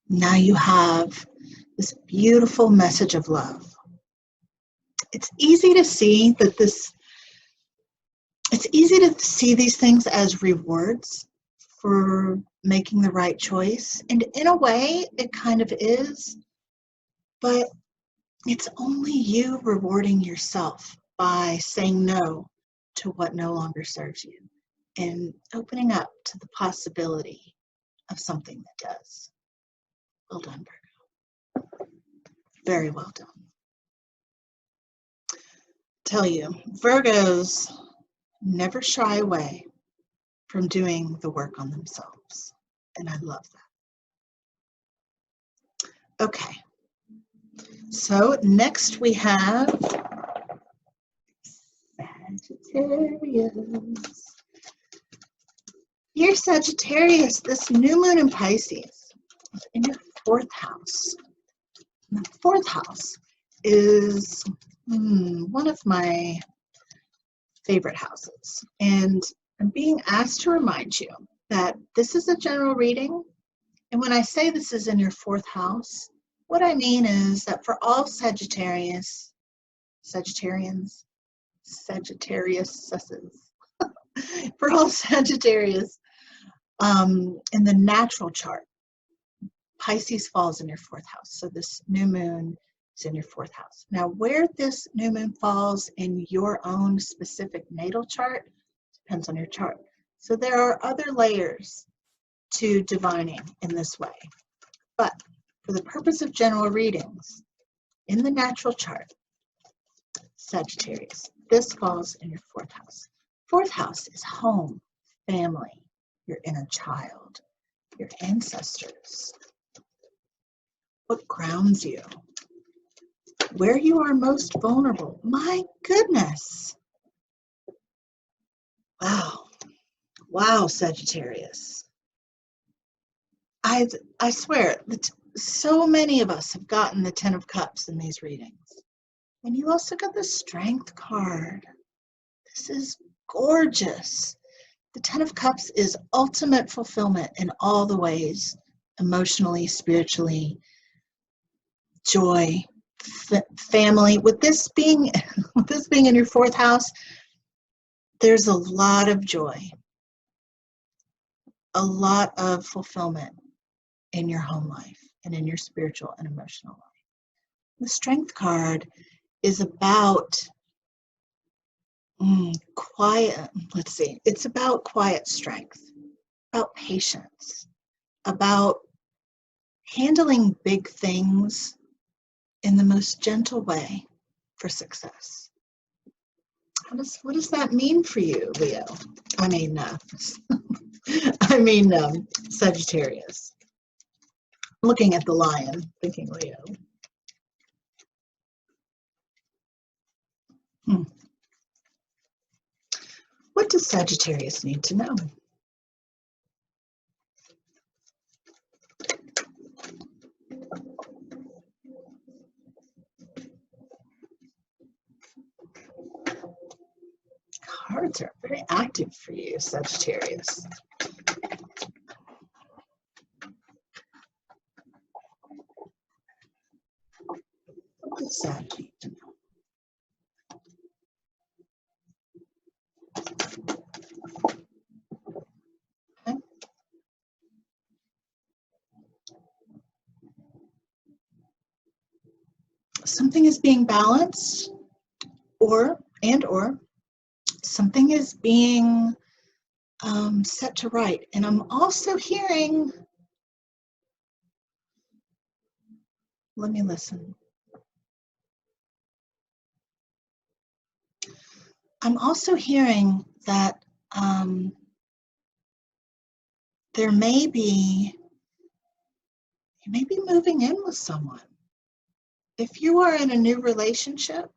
now you have this beautiful message of love. It's easy to see these things as rewards for making the right choice. And in a way, it kind of is. But it's only you rewarding yourself by saying no to what no longer serves you and opening up to the possibility of something that does. Well done, Virgo. Very well done. Tell you, Virgos never shy away from doing the work on themselves. And I love that. Okay. So next we have Sagittarius. Dear Sagittarius, this new moon in Pisces is in your fourth house. And the fourth house is one of my favorite houses. And I'm being asked to remind you that this is a general reading. And when I say this is in your fourth house, what I mean is that for all Sagittarians, for all Sagittarius, in the natural chart, Pisces falls in your fourth house. So this new moon is in your fourth house. Now, where this new moon falls in your own specific natal chart depends on your chart. So there are other layers to divining in this way. But for the purpose of general readings, in the natural chart, Sagittarius, this falls in your fourth house. Fourth house is home, family, your inner child, your ancestors, what grounds you, where you are most vulnerable. My goodness. Wow, Sagittarius. I swear that so many of us have gotten the Ten of Cups in these readings. And you also got the Strength card. This is gorgeous. The Ten of Cups is ultimate fulfillment in all the ways, emotionally, spiritually, joy, family. With this being in your fourth house, there's a lot of joy, a lot of fulfillment in your home life and in your spiritual and emotional life. The Strength card is about quiet, let's see, it's about quiet strength, about patience, about handling big things in the most gentle way for success. What does that mean for you, Leo? I mean, Sagittarius. Looking at the lion, thinking Leo. What does Sagittarius need to know? Cards are very active for you, Sagittarius. What does Sag need to know? Okay. Something is being balanced, or something is being set to right. And I'm also hearing, let me listen. I'm also hearing that you may be moving in with someone. If you are in a new relationship,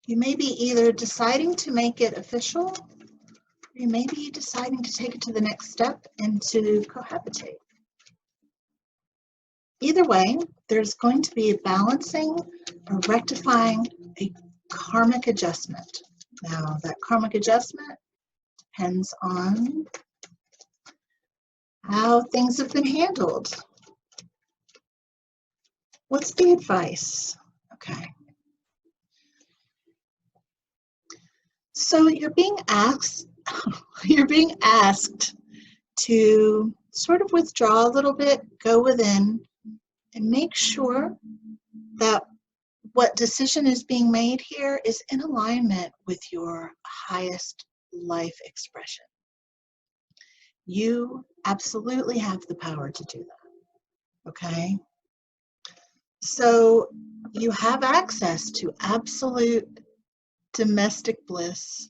you may be either deciding to make it official, or you may be deciding to take it to the next step and to cohabitate. Either way, there's going to be a balancing or rectifying a karmic adjustment. Now, that karmic adjustment depends on how things have been handled. What's the advice? Okay. So you're being asked to sort of withdraw a little bit, go within, and make sure that what decision is being made here is in alignment with your highest life expression. You absolutely have the power to do that, okay? So you have access to absolute domestic bliss,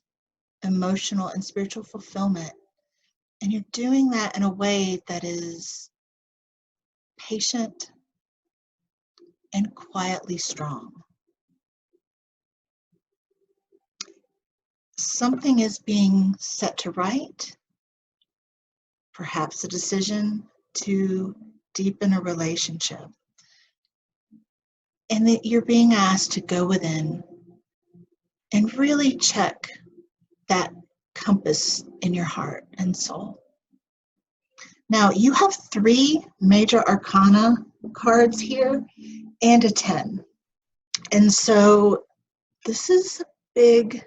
emotional and spiritual fulfillment, and you're doing that in a way that is patient and quietly strong. Something is being set to right, perhaps a decision to deepen a relationship, and that you're being asked to go within and really check that compass in your heart and soul. Now, you have 3 major arcana cards here and a 10. And so this is a big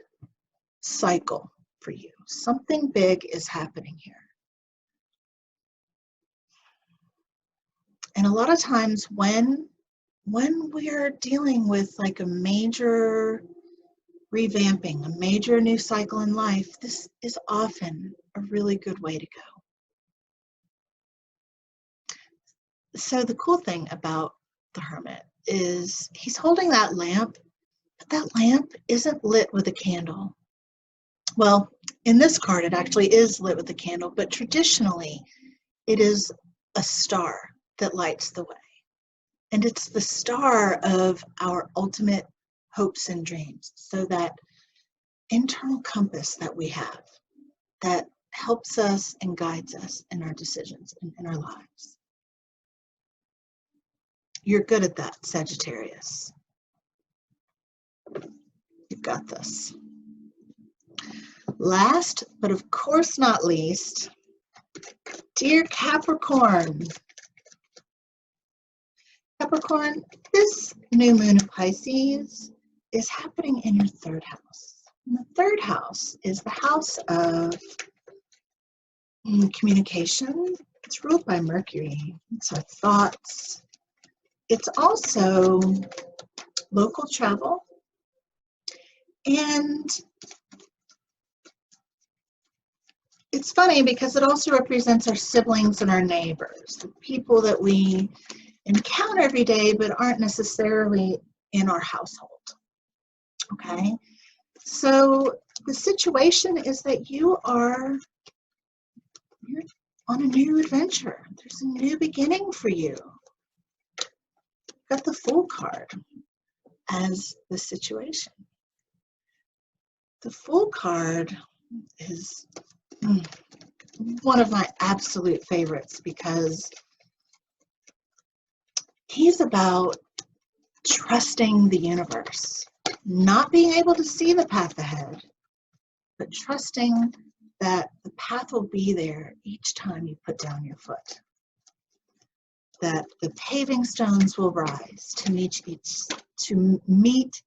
cycle for you. Something big is happening here. And a lot of times when we're dealing with like a major revamping, a major new cycle in life, this is often a really good way to go. So the cool thing about the Hermit is he's holding that lamp, but that lamp isn't lit with a candle. Well, in this card, it actually is lit with a candle, but traditionally, it is a star that lights the way. And it's the star of our ultimate hopes and dreams. So that internal compass that we have that helps us and guides us in our decisions and in our lives. You're good at that, Sagittarius. You've got this. Last, but of course not least, dear Capricorn. Capricorn, this new moon of Pisces is happening in your 3rd house. And the 3rd house is the house of communication. It's ruled by Mercury. It's our thoughts, It's also local travel, and it's funny because it also represents our siblings and our neighbors, the people that we encounter every day but aren't necessarily in our household. Okay, so the situation is that you're on a new adventure. There's a new beginning for you. Got the Fool card as the situation. The Fool card is one of my absolute favorites because he's about trusting the universe, not being able to see the path ahead, but trusting that the path will be there each time you put down your foot, that the paving stones will rise to meet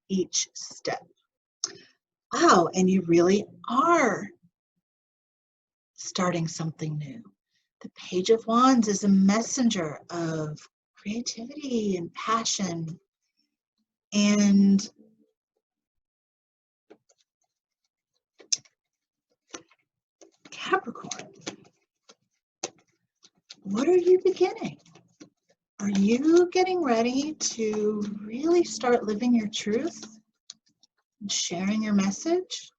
each step. Wow, and you really are starting something new. The Page of Wands is a messenger of creativity and passion, and Capricorn, what are you beginning? Are you getting ready to really start living your truth and sharing your message?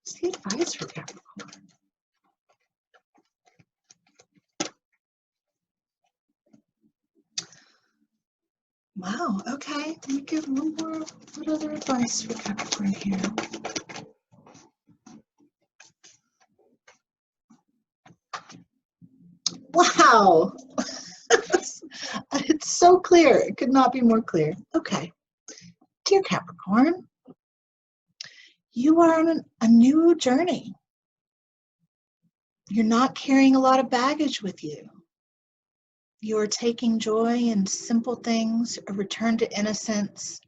What's the advice for Capricorn? Wow, okay. Let me give one more. What other advice for Capricorn here? Wow. It's so clear. It could not be more clear. Okay. Dear Capricorn, you are on a new journey. You're not carrying a lot of baggage with you. You're taking joy in simple things, a return to innocence.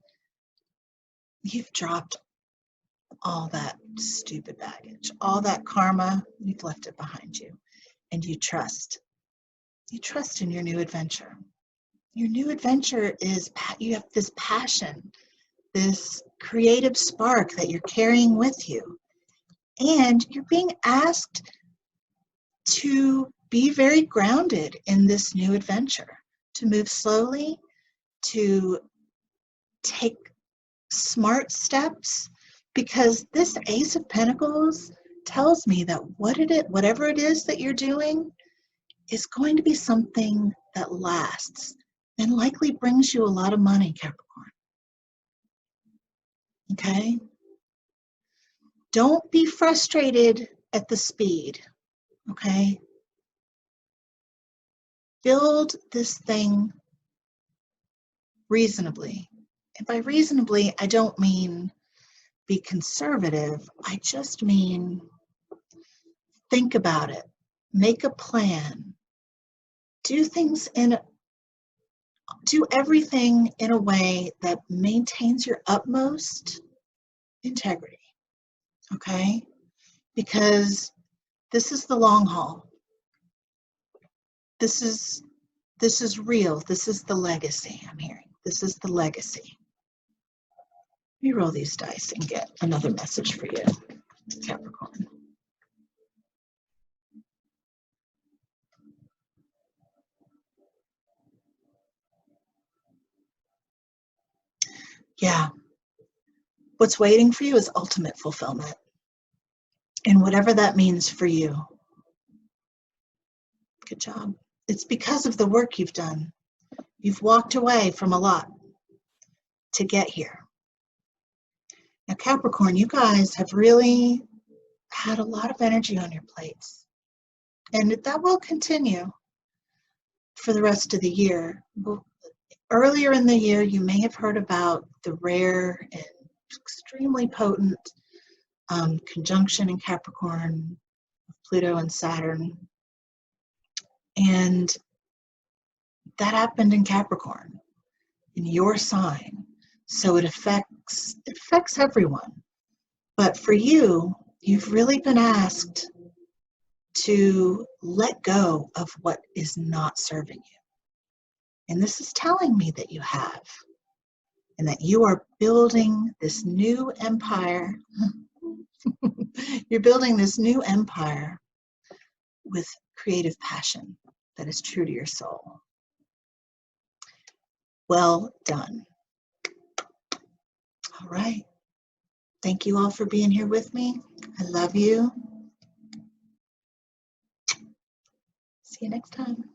You've dropped all that stupid baggage, all that karma, you've left it behind you. And you trust. You trust in your new adventure. Your new adventure is, you have this passion, this creative spark that you're carrying with you. And you're being asked to be very grounded in this new adventure, to move slowly, to take smart steps, because this Ace of Pentacles tells me that whatever it is that you're doing is going to be something that lasts and likely brings you a lot of money, Capricorn. Okay? Don't be frustrated at the speed, okay? Build this thing reasonably. And by reasonably, I don't mean be conservative. I just mean think about it. Make a plan. Do everything in a way that maintains your utmost integrity. Okay? Because this is the long haul. This is real. This is the legacy I'm hearing. This is the legacy. Let me roll these dice and get another message for you, Capricorn. Yeah. What's waiting for you is ultimate fulfillment. And whatever that means for you. Good job. It's because of the work you've done. You've walked away from a lot to get here. Now, Capricorn, you guys have really had a lot of energy on your plates. And that will continue for the rest of the year. Earlier in the year, you may have heard about the rare and extremely potent conjunction in Capricorn, Pluto and Saturn. And that happened in Capricorn, in your sign. So it affects everyone. But for you, you've really been asked to let go of what is not serving you. And this is telling me that you have, and that you are building this new empire. You're building this new empire with creative passion that is true to your soul. Well done. All right. Thank you all for being here with me. I love you. See you next time.